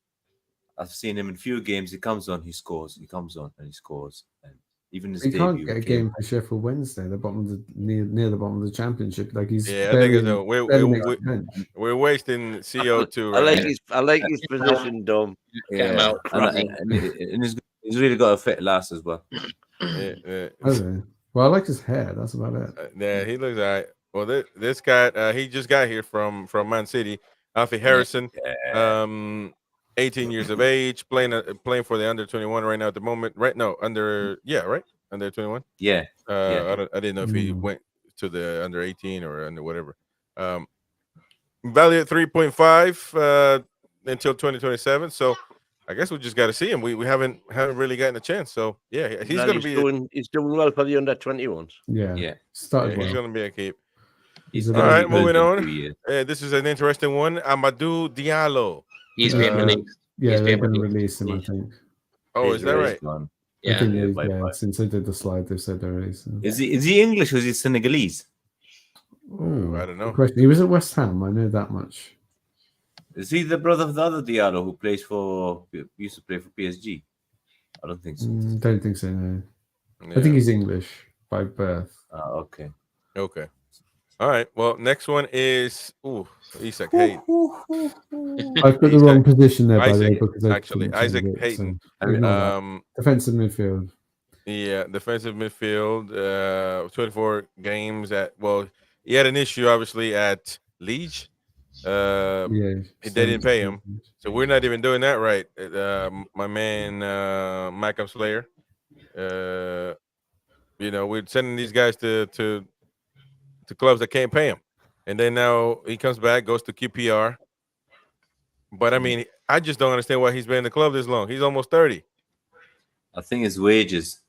I've seen him in few games. He comes on, he scores. He comes on and he scores. And even his He can't debut get a came- game for Sheffield Wednesday, the bottom of the near the bottom of the championship. Like he's yeah, I think it's barely makes the bench. we're wasting CO2 I right like now. his position, Dom. Get him out. and he's really got a fit last as well. Yeah. Okay. Well, I like his hair. That's about it. Yeah, he looks all right. Well, this guy, he just got here from Man City. Alfie Harrison, 18 years of age, playing for the under 21 right now at the moment. Right? No, under 21. Yeah. I didn't know if he went to the under 18 or under whatever. Value at 3.5 until 2027. So I guess we just got to see him. We haven't really gotten a chance. So yeah, he's going to be. He's doing well for the under 21s. Yeah. Yeah. Started He's well. going to be a keep. He's a All very right, good- moving on. 2 years. This is an interesting one. Amadou Diallo. He's being Uh, released. Yeah, He's they're being going to released. release him, I think. Oh, is that Yeah, right? he's gone. I Yeah. think Yeah, they- bye-bye. since they did the slide, they've said they're releasing him. Is he English or is he Senegalese? Oh, I don't know. good question. He was at West Ham. I know that much. Is he the brother of the other Diallo who used to play for PSG? I don't think so. Don't think so. No. I Yeah. think he's English by birth. Okay. Okay. All right. Well, next one is Isak Hayden. I've put the wrong position there, by the way, Isaac, because I actually, couldn't Isaac change it, Hayden. so ignore that. Defensive midfield. Yeah, defensive midfield. 24 games he had an issue obviously at Leeds. Yeah, They didn't pay him, so we're not even doing that right. My man, Malcolm Slayer. We're sending these guys to clubs that can't pay him, and then now he comes back, goes to QPR. But I mean, I just don't understand why he's been in the club this long. He's almost 30. I think it's wages.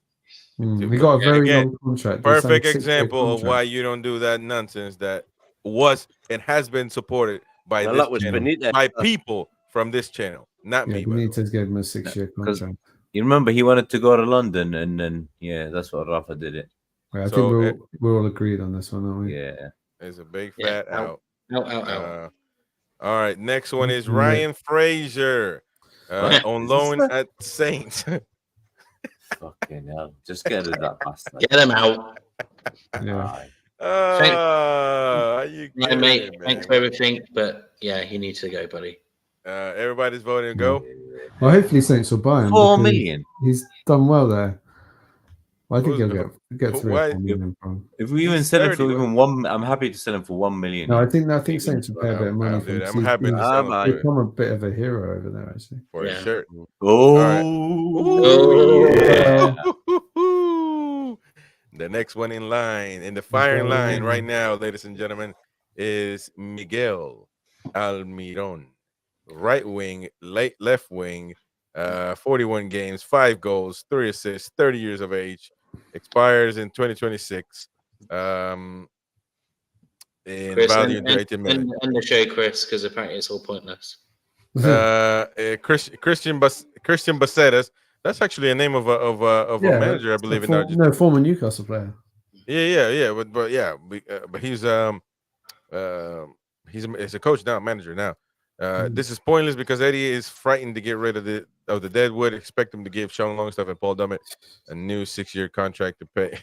He got a very Again, long contract. He Perfect signed a 6-year example of contract. why you don't do that nonsense that was and has been supported by Well, this that was channel, Benitez. by people from this channel, not Yeah, me. by the way. Benitez gave him a 6-year Because contract. you remember he wanted to go to London, and then that's what Rafa did it. Yeah, I So, think we're all agreed on this one, aren't we? Yeah. It's a big Yeah, fat out. Out. All right, next one is Yeah. Ryan Fraser What? on Is loan this at Saints. Fucking hell. Just get rid of that bastard. Get him out. Yeah. Aye. Are you Right, kidding mate. me, Thanks man? for everything, but yeah, he needs to go, buddy. Everybody's voting to go. Well, hopefully Saints will buy him. 4 because million. He's done well there. Well, I think Who's- he'll get 3 or why- 4 million from him. If we even He's sell him 30, for even 1, I'm happy to sell him for 1 million. No, I think Even Saints will pay a bit of money I'll for do him. that. I'm 'cause happy to he's sell him become a bit of a hero over there, actually. for his Yeah. shirt. Oh, yeah. yeah. The next one in line, in the firing line right now, ladies and gentlemen, is Miguel Almiron. Right wing, left wing, 41 games, 5 goals, 3 assists, 30 years of age, expires in 2026. In Chris, value to 18 million. end the show, Chris, because apparently it's all pointless. Christian Bacedas. That's actually a name of a manager, I believe, in Argentina. No, former Newcastle player. Yeah. But he's a coach now, manager now. This is pointless because Eddie is frightened to get rid of the deadwood. Expect him to give Sean Longstaff and Paul Dummett a new 6-year contract to pay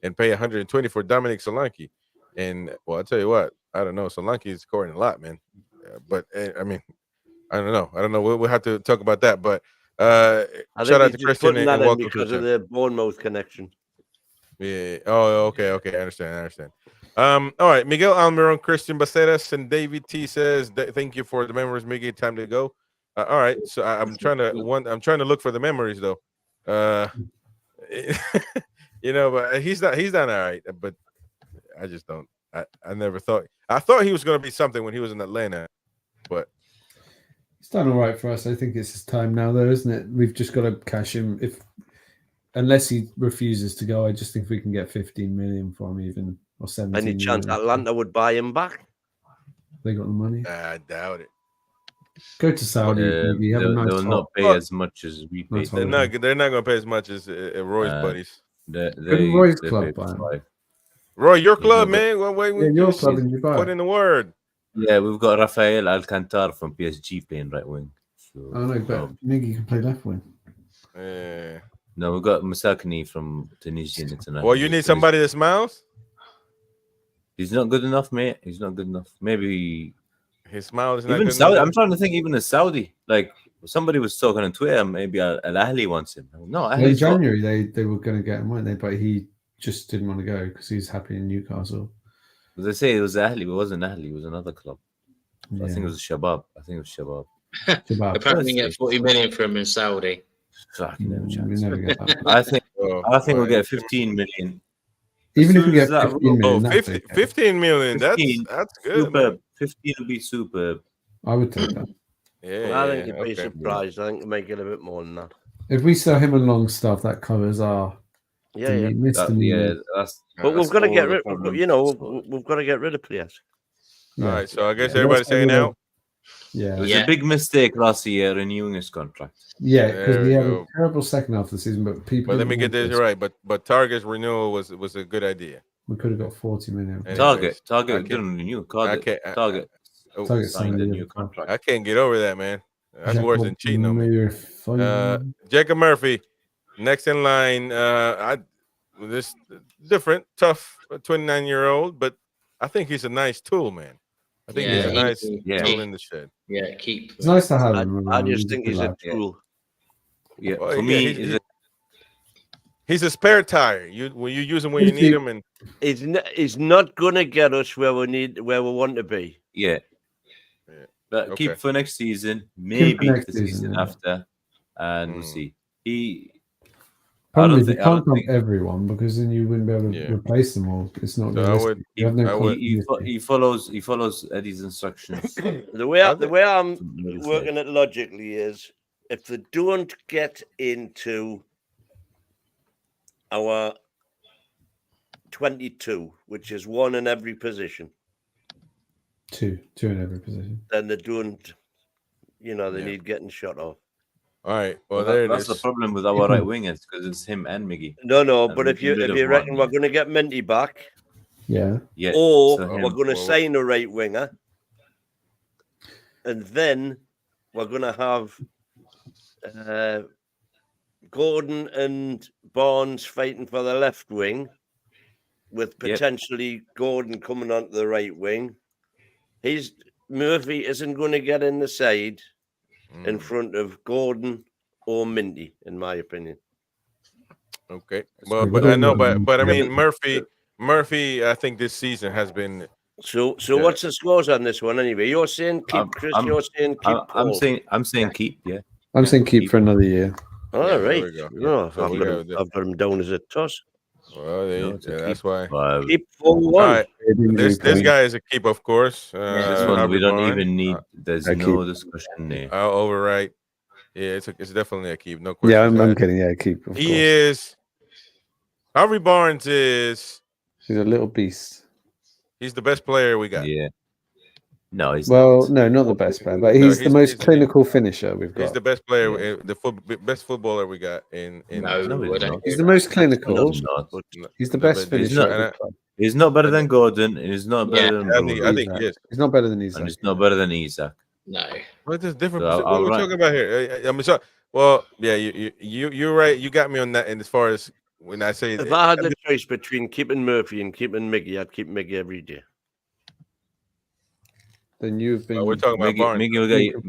and pay 120 for Dominic Solanke. And well, I'll tell you what, I don't know. Solanke is scoring a lot, man. But I mean, I don't know. We'll have to talk about that. But shout out to Christian and welcome because to of the Bournemouth connection. Yeah. Oh, okay. I understand. All right. Miguel Almiron, Christian Bacedas, and David T says, "Thank you for the memories, Miggy. Time to go." All right. So I'm trying to look for the memories though. But he's not all right. But I just don't. I never thought. I thought he was going to be something when he was in Atlanta, but He's done all right for us. I think it's his time now, though, isn't it? We've just got to cash him. Unless he refuses to go, I just think we can get 15 million for him, even or 17. Any chance million. Atlanta would buy him back? They got the money. I doubt it. Go to Saudi. Maybe have a nice they'll not pay as much as we pay. Nice They're not going to pay as much as Roy's buddies. Roy's club buy him. Roy, your club, man. Your club in Dubai. Put in the word. Yeah, we've got Rafael Alcantar from PSG playing right wing. So, I know, but Miggy can play left wing. No, we've got Musakni from Tunisian International. Well, you need somebody that smiles? He's not good enough, mate. He's not good enough. Maybe his smile is not even good Saudi. enough. I'm trying to think even a Saudi. Like somebody was talking on Twitter, maybe Al Ahly wants him. No, in January they were going to get him, weren't they? But he just didn't want to go because he's happy in Newcastle. They say it was Ahly, but it wasn't Ahly. It was another club. Yeah. I think it was Shabab. Apparently, we get 40 million from him in Saudi. Never get that. I think we'll get 15 million. Even if we get 15 million, 15 million. 15, that's good. Superb. 15 would be superb. I would take that. Yeah, I think you'd be surprised. I think we'll make it a bit more than that. If we sell him and Longstaff, that covers our. But we've got to get rid. We've got to get rid of players. All right, so I guess everybody's saying out. Yeah, it was a big mistake last year renewing his contract. Yeah, because we had a terrible second half of the season, but people. But let me get this right. But Target's renewal was a good idea. We could have got 40 million. Target didn't renew. Target signed a new contract. I can't get over that, man. That's worse than cheating on me. Jacob Murphy, next in line. This different, tough, 29-year-old, but I think he's a nice tool, man. I think he's a nice tool in the shed. Yeah, It's nice to have him. I just think he's a tool. Yeah, well, for me, he's a spare tire. When you use him when you need him, and he's not gonna get us where we want to be. Yeah. But keep for next season, maybe the season after, and we'll see. You can't come everyone because then you wouldn't be able to replace them all. It's not. He follows Eddie's instructions. The way I'm working it logically is, if they don't get into our 22, which is one in every position, two in every position, then they don't. They need getting shot off. All right. Well, that's the problem with our right wingers because it's him and Miggy. No. But if you reckon we're going to get Minty back, or we're going to sign a right winger, and then we're going to have Gordon and Barnes fighting for the left wing, with potentially Gordon coming onto the right wing. Murphy isn't going to get in the side in front of Gordon or Minty, in my opinion. Okay. Well, but I know, but I mean Murphy. I think this season has been. So what's the scores on this one anyway? You're saying keep Chris. You're saying keep Paul. I'm saying keep. Yeah. I'm saying keep for another year. All there right. we go. Oh, So I've got him down as a toss. Well, that's why. Keep for one. All right. This guy is a keep, of course. This one Harvey we don't Barnes. even need. There's no discussion there. I'll overwrite. Yeah, it's definitely a keep. No question. Yeah, I'm kidding. Yeah, keep. Of He course. is. Harvey Barnes is. He's a little beast. He's the best player we got. Yeah. No, he's no, not the best player, but he's the most clinical finisher we've got. He's the best player, best footballer we got in. He's the most clinical. He's the best finisher. He's not better than Gordon. He's not better than I think he is. He's not better than ISAK. And he's not better than ISAK. No. What is different? So what are we talking about here? I mean, so well, yeah, you're right. You got me on that. And as far as when I say, if I had the choice between keeping Murphy and keeping Mickey, I'd keep Mickey every day. Then you've been. We're talking about Barnes. Mickey will get you.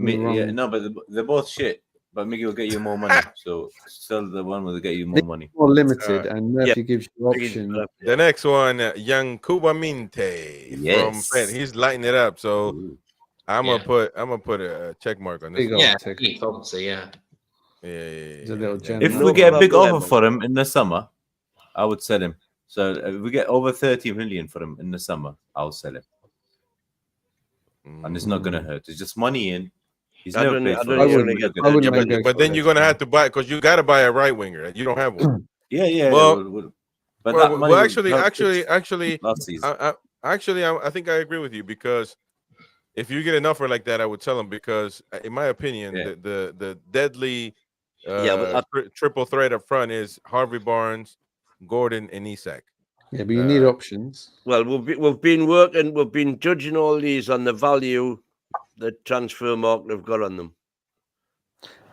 No, but they're both shit. But Mickey will get you more money. So still the one will get you more money. More limited, and Murphy gives you option. The next one, young Cuba Minte from Penn. He's lighting it up. So I'm gonna put a check mark on this. Obviously, yeah. If we get a big offer for him in the summer, I would sell him. So if we get over 30 million for him in the summer, I'll sell him. And it's not going to hurt. It's just money in. He's never played for us. But then you're going to have to buy, because you got to buy a right winger. You don't have one. Yeah. But actually, I think I agree with you, because if you get an offer like that, I would tell him, because in my opinion, the deadly triple threat up front is Harvey Barnes, Gordon, and ISAK. Yeah, but you need options. Well, we've been judging all these on the value the transfer market have got on them.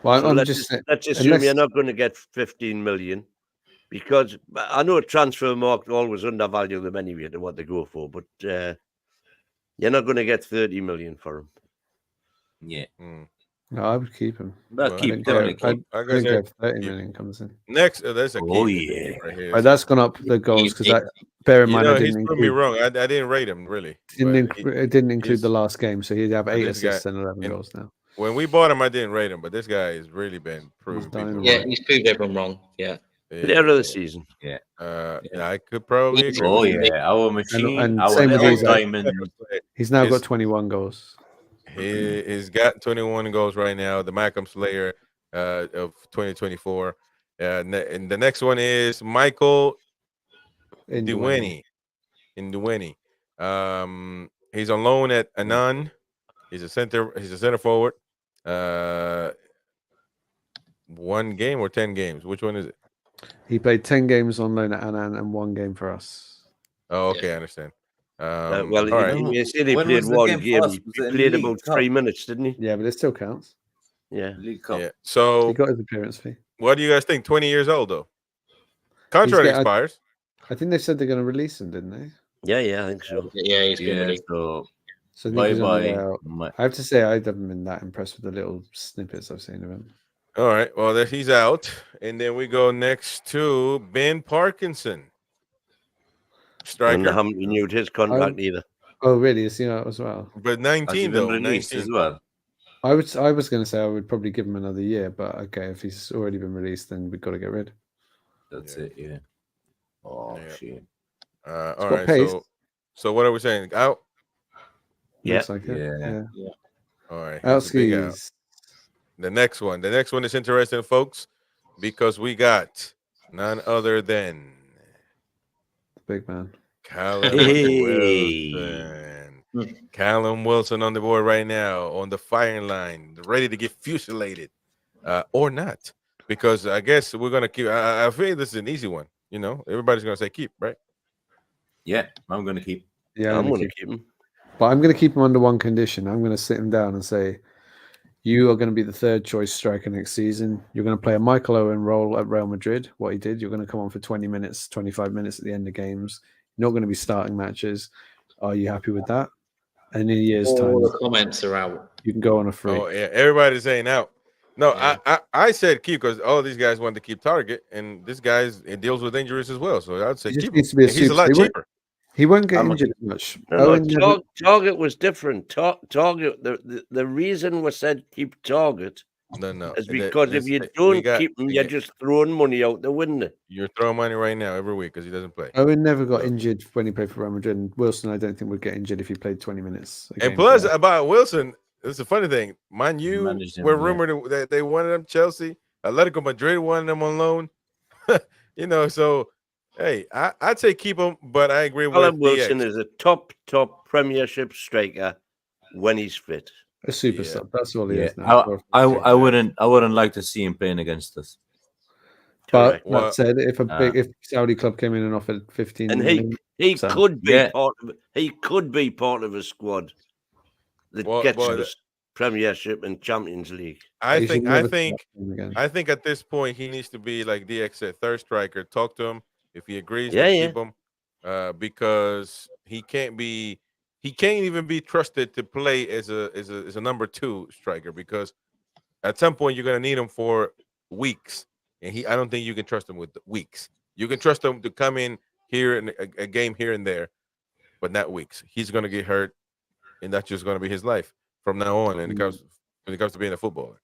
Well, so let's assume you're not going to get 15 million, because I know a transfer market always undervalue them anyway to what they go for, but you're not going to get 30 million for them. Yeah. No, I would keep him. But keep 30 million comes in. Next, there's a key right here. That's gone up the goals, because bear in mind, he's proved me wrong. I didn't rate him really. It didn't include the last game, so he'd have 8 assists and 11 goals now. When we bought him, I didn't rate him, but this guy has really been proved. He's proved everyone wrong. Yeah. Player of the season. Yeah. I could probably agree. Oh yeah, our machine. And our same with diamond. He's now got 21 goals. He's got 21 goals right now. The Malcolm Slayer of 2024. And the next one is Michael Duweni. He's on loan at Annan. He's a center forward. 1 game or 10 games? Which one is it? He played 10 games on loan at Annan and 1 game for us. Oh, okay, I understand. You said he played 1 game. He played about 3 minutes, didn't he? Yeah, but it still counts. Yeah. So he got his appearance fee. What do you guys think? 20 years old though. Contract expires. I think they said they're going to release him, didn't they? Yeah, I think so. Yeah, he's been released. So I have to say I haven't been that impressed with the little snippets I've seen of him. All right, well, he's out, and then we go next to Ben Parkinson, striker. And haven't renewed his contract either. Oh, really? Is he out as well? But 19 though, 19 as well. I was going to say I would probably give him another year, but okay, if he's already been released, then we've got to get rid. That's it. Yeah. Oh shit. All right. So what are we saying? Out. Yeah. Looks like yeah. All right. Out skis. The next one is interesting, folks, because we got none other than the big man, Callum Wilson. Callum Wilson on the board right now, on the firing line, ready to get fusilated, or not, because I guess we're gonna keep. I feel this is an easy one. You know, everybody's gonna say keep, right? Yeah, I'm gonna keep. Yeah, I'm gonna keep him. But I'm gonna keep him under one condition. I'm gonna sit him down and say, You are going to be the third choice striker next season. You're going to play a Michael Owen role at Real Madrid, what he did. You're going to come on for 20 minutes, 25 minutes at the end of games. You're not going to be starting matches. Are you happy with that? And in a year's All time, the comments are out. you can go on a free. Oh yeah, everybody's saying out. No, Yeah. I said keep because all these guys want to keep Target, and this guy's it deals with injuries as well. So I'd say He just keep him. needs to be a And he's a super- lot he won't- cheaper. He won't get I'm a- injured as much. No, Owen never- Target was different. Target. The reason we said keep Target No. is because if you don't keep him, you're just throwing money out the window. You're throwing money right now every week because he doesn't play. Owen never got So- injured when he played for Real Madrid. And Wilson, I don't think would get injured if he played 20 minutes. a And game plus for us. about Wilson, it's a funny thing. Mind you, Managed him, we're yeah. rumored that they wanted him. Chelsea, Atletico Madrid wanted him on loan. So hey, I'd say keep him, but I agree with Callum Wilson DX. is a top Premiership striker when he's fit. A superstar. That's all he Yeah, is now. I wouldn't like to see him playing against us. But Correct. Well, that said, if Saudi club came in and offered 15 And million, he so- could be Yeah. part of a squad that Well, gets well, us Premiership and Champions League. I he should think never start him again. I think at this point he needs to be like DX said, third striker. Talk to him if he agrees. Yeah, then yeah. keep him, because he can't even be trusted to play as a number 2 striker because at some point you're gonna need him for weeks, and I don't think you can trust him with the weeks. You can trust him to come in here in a game here and there, but not weeks. He's gonna get hurt, and that's just gonna be his life from now on. And when it comes to being a footballer.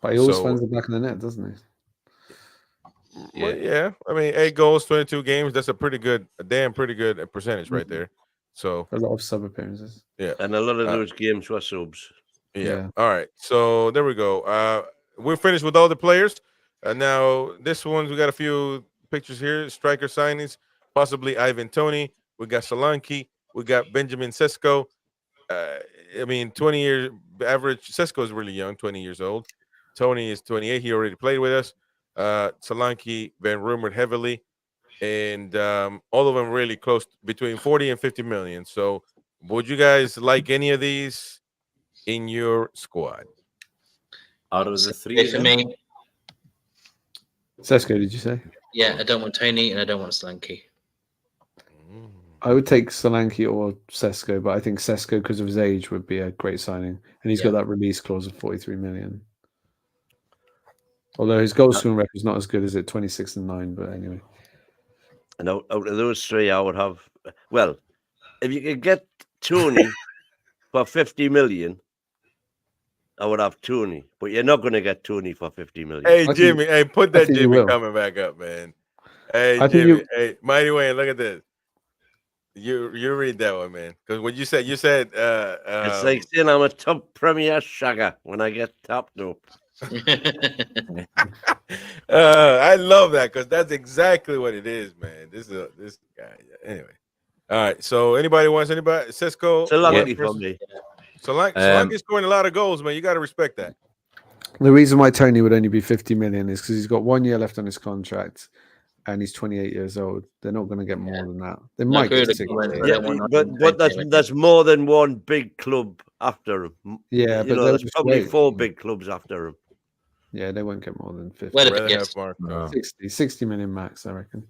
But he always So- finds the back of the net, doesn't he? Well, yeah. I mean, 8 goals, 22 games. That's a damn pretty good percentage right there. So, A lot of sub appearances. yeah. And a lot of Uh, those games were subs. Yeah. Yeah. All right. So, there we go. We're finished with all the players. Now, this one, we got a few pictures here. Striker signings, possibly Ivan Toney. We got Solanke. We got Benjamin Sesko. 20 years average. Sesko is really young, 20 years old. Tony is 28. He already played with us. Solanke been rumored heavily, and all of them really close between 40 and 50 million. So, would you guys like any of these in your squad? Out of the three, Yeah, for me, Sesko, did you say? yeah, I don't want Tony and I don't want Slanky. I would take Solanke or Sesko, but I think Sesko, because of his age, would be a great signing. And he's got that release clause of 43 million. Although his goal scoring record is not as good as it, 26 and 9, but anyway. And out of those three, I would have. Well, if you could get Tony for 50 million, I would have Tony. But you're not going to get Tony for 50 million. Hey, I think- Jimmy. Hey, put I that think you Jimmy will. coming back up, man. Hey, I think Jimmy. you- Hey, Mighty Wayne, look at this. You read that one, man. Because what you said, It's like saying I'm a top Premier shagger when I get tapped up. I love that because that's exactly what it is, man. This guy. Anyway, all right. So anybody? Sesko. It's a lucky for me. Solanke's scoring a lot of goals, man. You got to respect that. The reason why Tony would only be 50 million is because he's got 1 year left on his contract and he's 28 years old. They're not going to get more than that. They No, might get good 60. comment. I Yeah, don't want but nothing. there's more than one big club after him. Yeah, You but know, they'll there's just probably wait. 4 big clubs after him. Yeah, they won't get more than 50. Where the Rather biggest? have Mark. No. 60 million max, I reckon.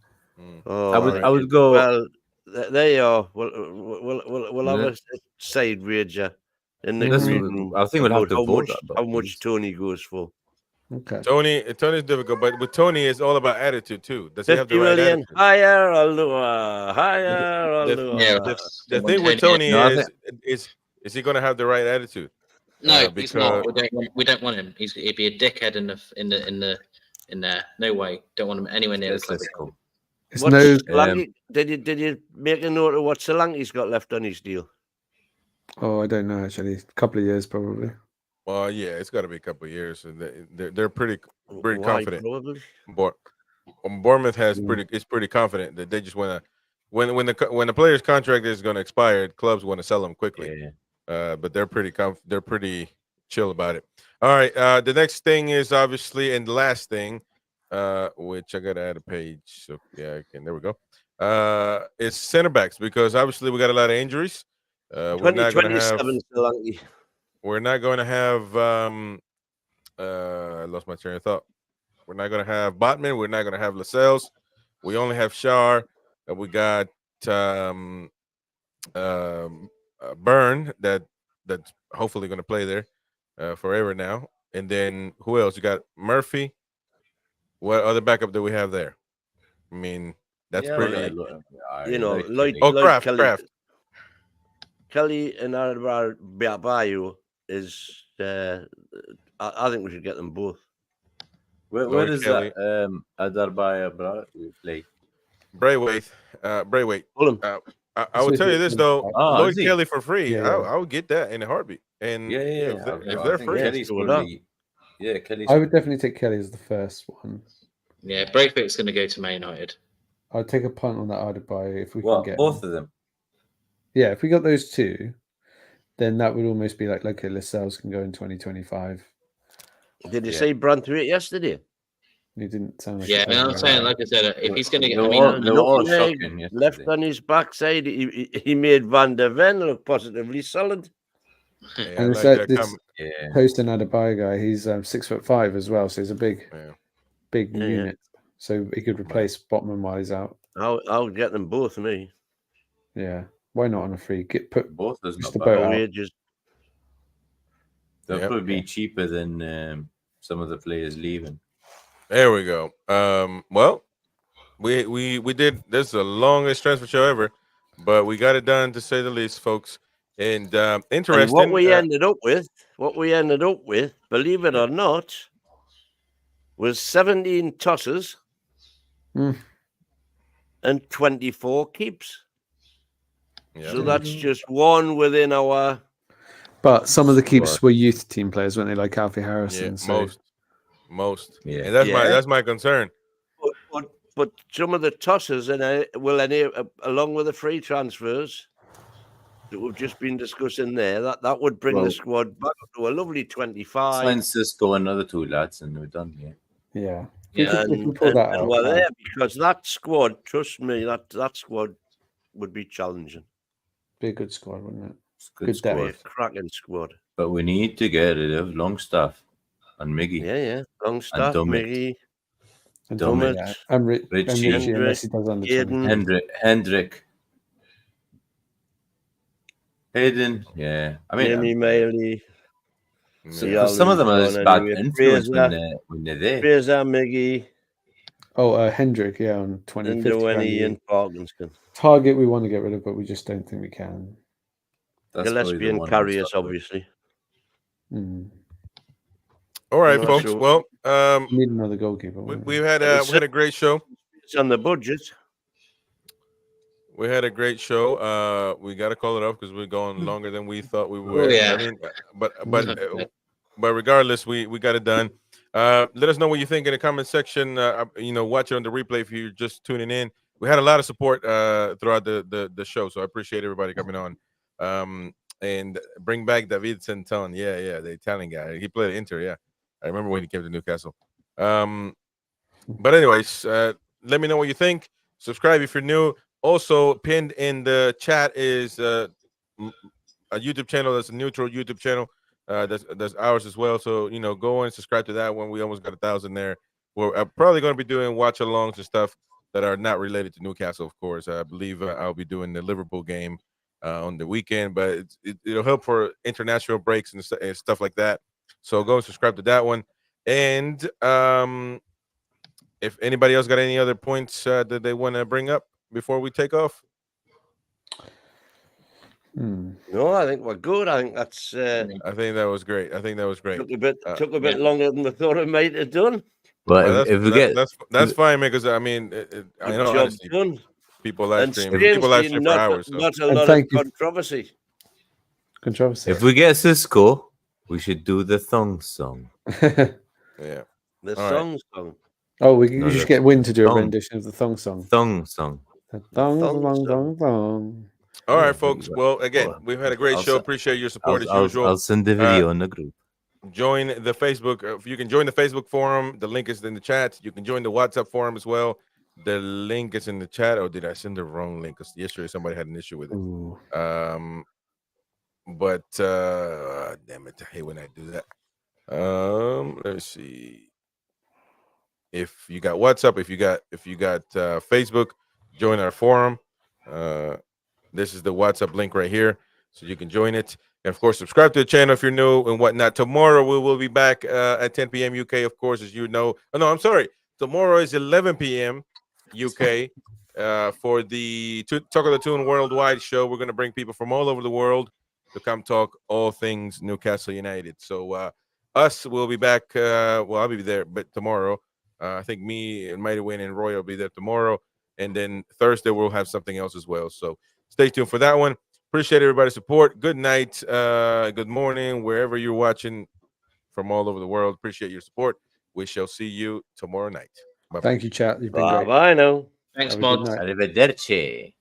Oh, I would go. Well, there you are. We'll have a side wager in the That's green what- room. I think we'll have about to how vote much, that, but how much please. Tony goes for. Okay. Tony's difficult, but with Tony, it's all about attitude too. Does he have 50 the right million attitude? higher, Alua. Higher, Alua. Yeah, The thing with Tony No, I is he going to have the right attitude? No, because- he's not. We don't want him. He'd be a dickhead in there. No way. Don't want him anywhere near the club. Let's go. It's What's no. Solanke? Did you make a note of what Solanke's got left on his deal? Oh, I don't know, actually. A couple of years, probably. Well, yeah, it's got to be a couple of years, and they're pretty Why, confident. probably? Bournemouth is pretty confident that they just want to when the player's contract is going to expire, clubs want to sell them quickly. Yeah. But they're pretty chill about it. All right, the next thing is obviously, and the last thing, which I gotta add a page. So yeah, there we go. It's center backs because obviously we got a lot of injuries. We're not going to have. 2027 Solanke. We're not going to have I lost my train of thought. We're not gonna have Botman. We're not gonna have Lascelles. We only have Shar. We got Byrne that's hopefully gonna play there forever now. And then who else? You got Murphy. What other backup do we have there? I mean, that's Yeah, pretty. You know, like Kraft. Kelly and Bayo is. I think we should get them both. Where is Kelly. that? Adarbaya play? Braithwaite. Fulham. I would tell you this though, Oh, Lloyd is he? Kelly for free. Yeah. I would get that in a heartbeat. And if they're free, Kelly's probably. Yeah, Kelly's. I would definitely take Kelly as the first one. Yeah, Braithwaite's going to go to Man United. I'd take a punt on that Adebayo if we What, can get both him. of them? Yeah, if we got those two, then that would almost be like, okay, Lascelles can go in 2025. Did you say Branthwaite yesterday? He didn't sound like. Yeah, a I'm saying, like I said, if he's going to get, They were all shocking yesterday. Left on his backside, he made Van der Ven look positively solid. Yeah, And I it's like like that this comment. post and Adebayo guy. He's 6'5" as well, so he's a big Yeah. unit. So he could replace Botman while he's out. I'll get them both, me. Yeah, why not on a free? Put Both is just not the bad. boat out. Wages. They'll Yep. probably be cheaper than some of the players leaving. There we go. Well, we did. This is the longest transfer show ever, but we got it done to say the least, folks. And interesting. And what we ended up with, believe it or not, was 17 tosses and 24 keeps. Yeah. So that's just one within our. But some of the keeps were youth team players, weren't they? Like Alfie Yeah, Harrison. So most. Yeah. And that's my concern. But some of the tosses will enable, along with the free transfers that we've just been discussing there, that would bring the squad back to a lovely 25. Sign Cisco and another two lads, and we're done. Yeah. yeah. If we pull that out, we're there because that squad, trust me, that squad would be challenging. be a good squad, wouldn't it? It's a good Good squad. depth. A cracking squad. But we need to get rid of Longstaff and Miggy. Yeah. Longstaff, DUMMETT. Miggy, And DUMMETT, yeah. And Richie. Richie, unless he does under 20. Aiden. Hendrick. Hayden. Yeah. I mean, Jamie Maley. some of them are just bad influence Fraser, when they're there. Fraser, Miggy, Oh, Hendrick, yeah, on 20. and 50 Dewaney grand. and Parkinson. Target we want to get rid of, but we just don't think we can. That's probably the Gillespie one Carriers, I'm stuck with. obviously. All right, Not folks. sure. Well, We need another goalkeeper. we had a great show. It's on the budget. We had a great show. We got to call it off because we're going longer than we thought we were. Oh, yeah. I mean, but regardless, we got it done. Let us know what you think in the comment section. Watch it on the replay if you're just tuning in. We had a lot of support throughout the show, so I appreciate everybody coming on. And bring back David Centon. Yeah, the Italian guy. He played at Inter. Yeah, I remember when he came to Newcastle. But anyways, let me know what you think. Subscribe if you're new. Also, pinned in the chat is a YouTube channel. That's a neutral YouTube channel. That's ours as well. So go and subscribe to that one. We almost got 1,000 there. We're probably going to be doing watch-alongs and stuff that are not related to Newcastle, of course. I believe I'll be doing the Liverpool game on the weekend, but it'll help for international breaks and stuff like that. So go and subscribe to that one. And if anybody else got any other points that they want to bring up before we take off? No, I think we're good. I think that's. I think that was great. Took a bit longer than we thought it might have done. But if we get that's fine, man. Because I mean, I know Job honestly, done. people live And stream. People live stream for not, hours. So. not a And lot thank of you. controversy. Controversy. if we get Cisco, we should do the thong song. Yeah. The All right. song. Oh, we No, should that's get Win to do a thong. rendition of the thong song. Thong song. Thong, Thong thong, song. thong, thong. All right, folks. Well, again, we've had a great I'll show. se- Appreciate your support as I'll usual. send the video on the group. Join the Facebook. You can join the Facebook forum. The link is in the chat. You can join the WhatsApp forum as well. The link is in the chat. Or did I send the wrong link? Because yesterday somebody had an issue with it. Ooh. But damn it, I hate when I do that. Let's see. If you got WhatsApp, if you got Facebook, join our forum. This is the WhatsApp link right here, so you can join it. And of course, subscribe to the channel if you're new and whatnot. Tomorrow we will be back at 10 p.m. UK, of course, as you know. Oh no, I'm sorry. Tomorrow is 11 p.m. UK for the Talk of the Toon Worldwide show. We're going to bring people from all over the world to come talk all things Newcastle United. So us will be back. Well, I'll be there, but tomorrow. I think me and Mighty Wayne and Roy will be there tomorrow. And then Thursday we'll have something else as well. So stay tuned for that one. Appreciate everybody's support. Good night. Good morning, wherever you're watching from all over the world. Appreciate your support. We shall see you tomorrow night. Bye-bye. Thank you, chat. You've been Bye great. bye now. Thanks, Have a good Mod. night. Arrivederci.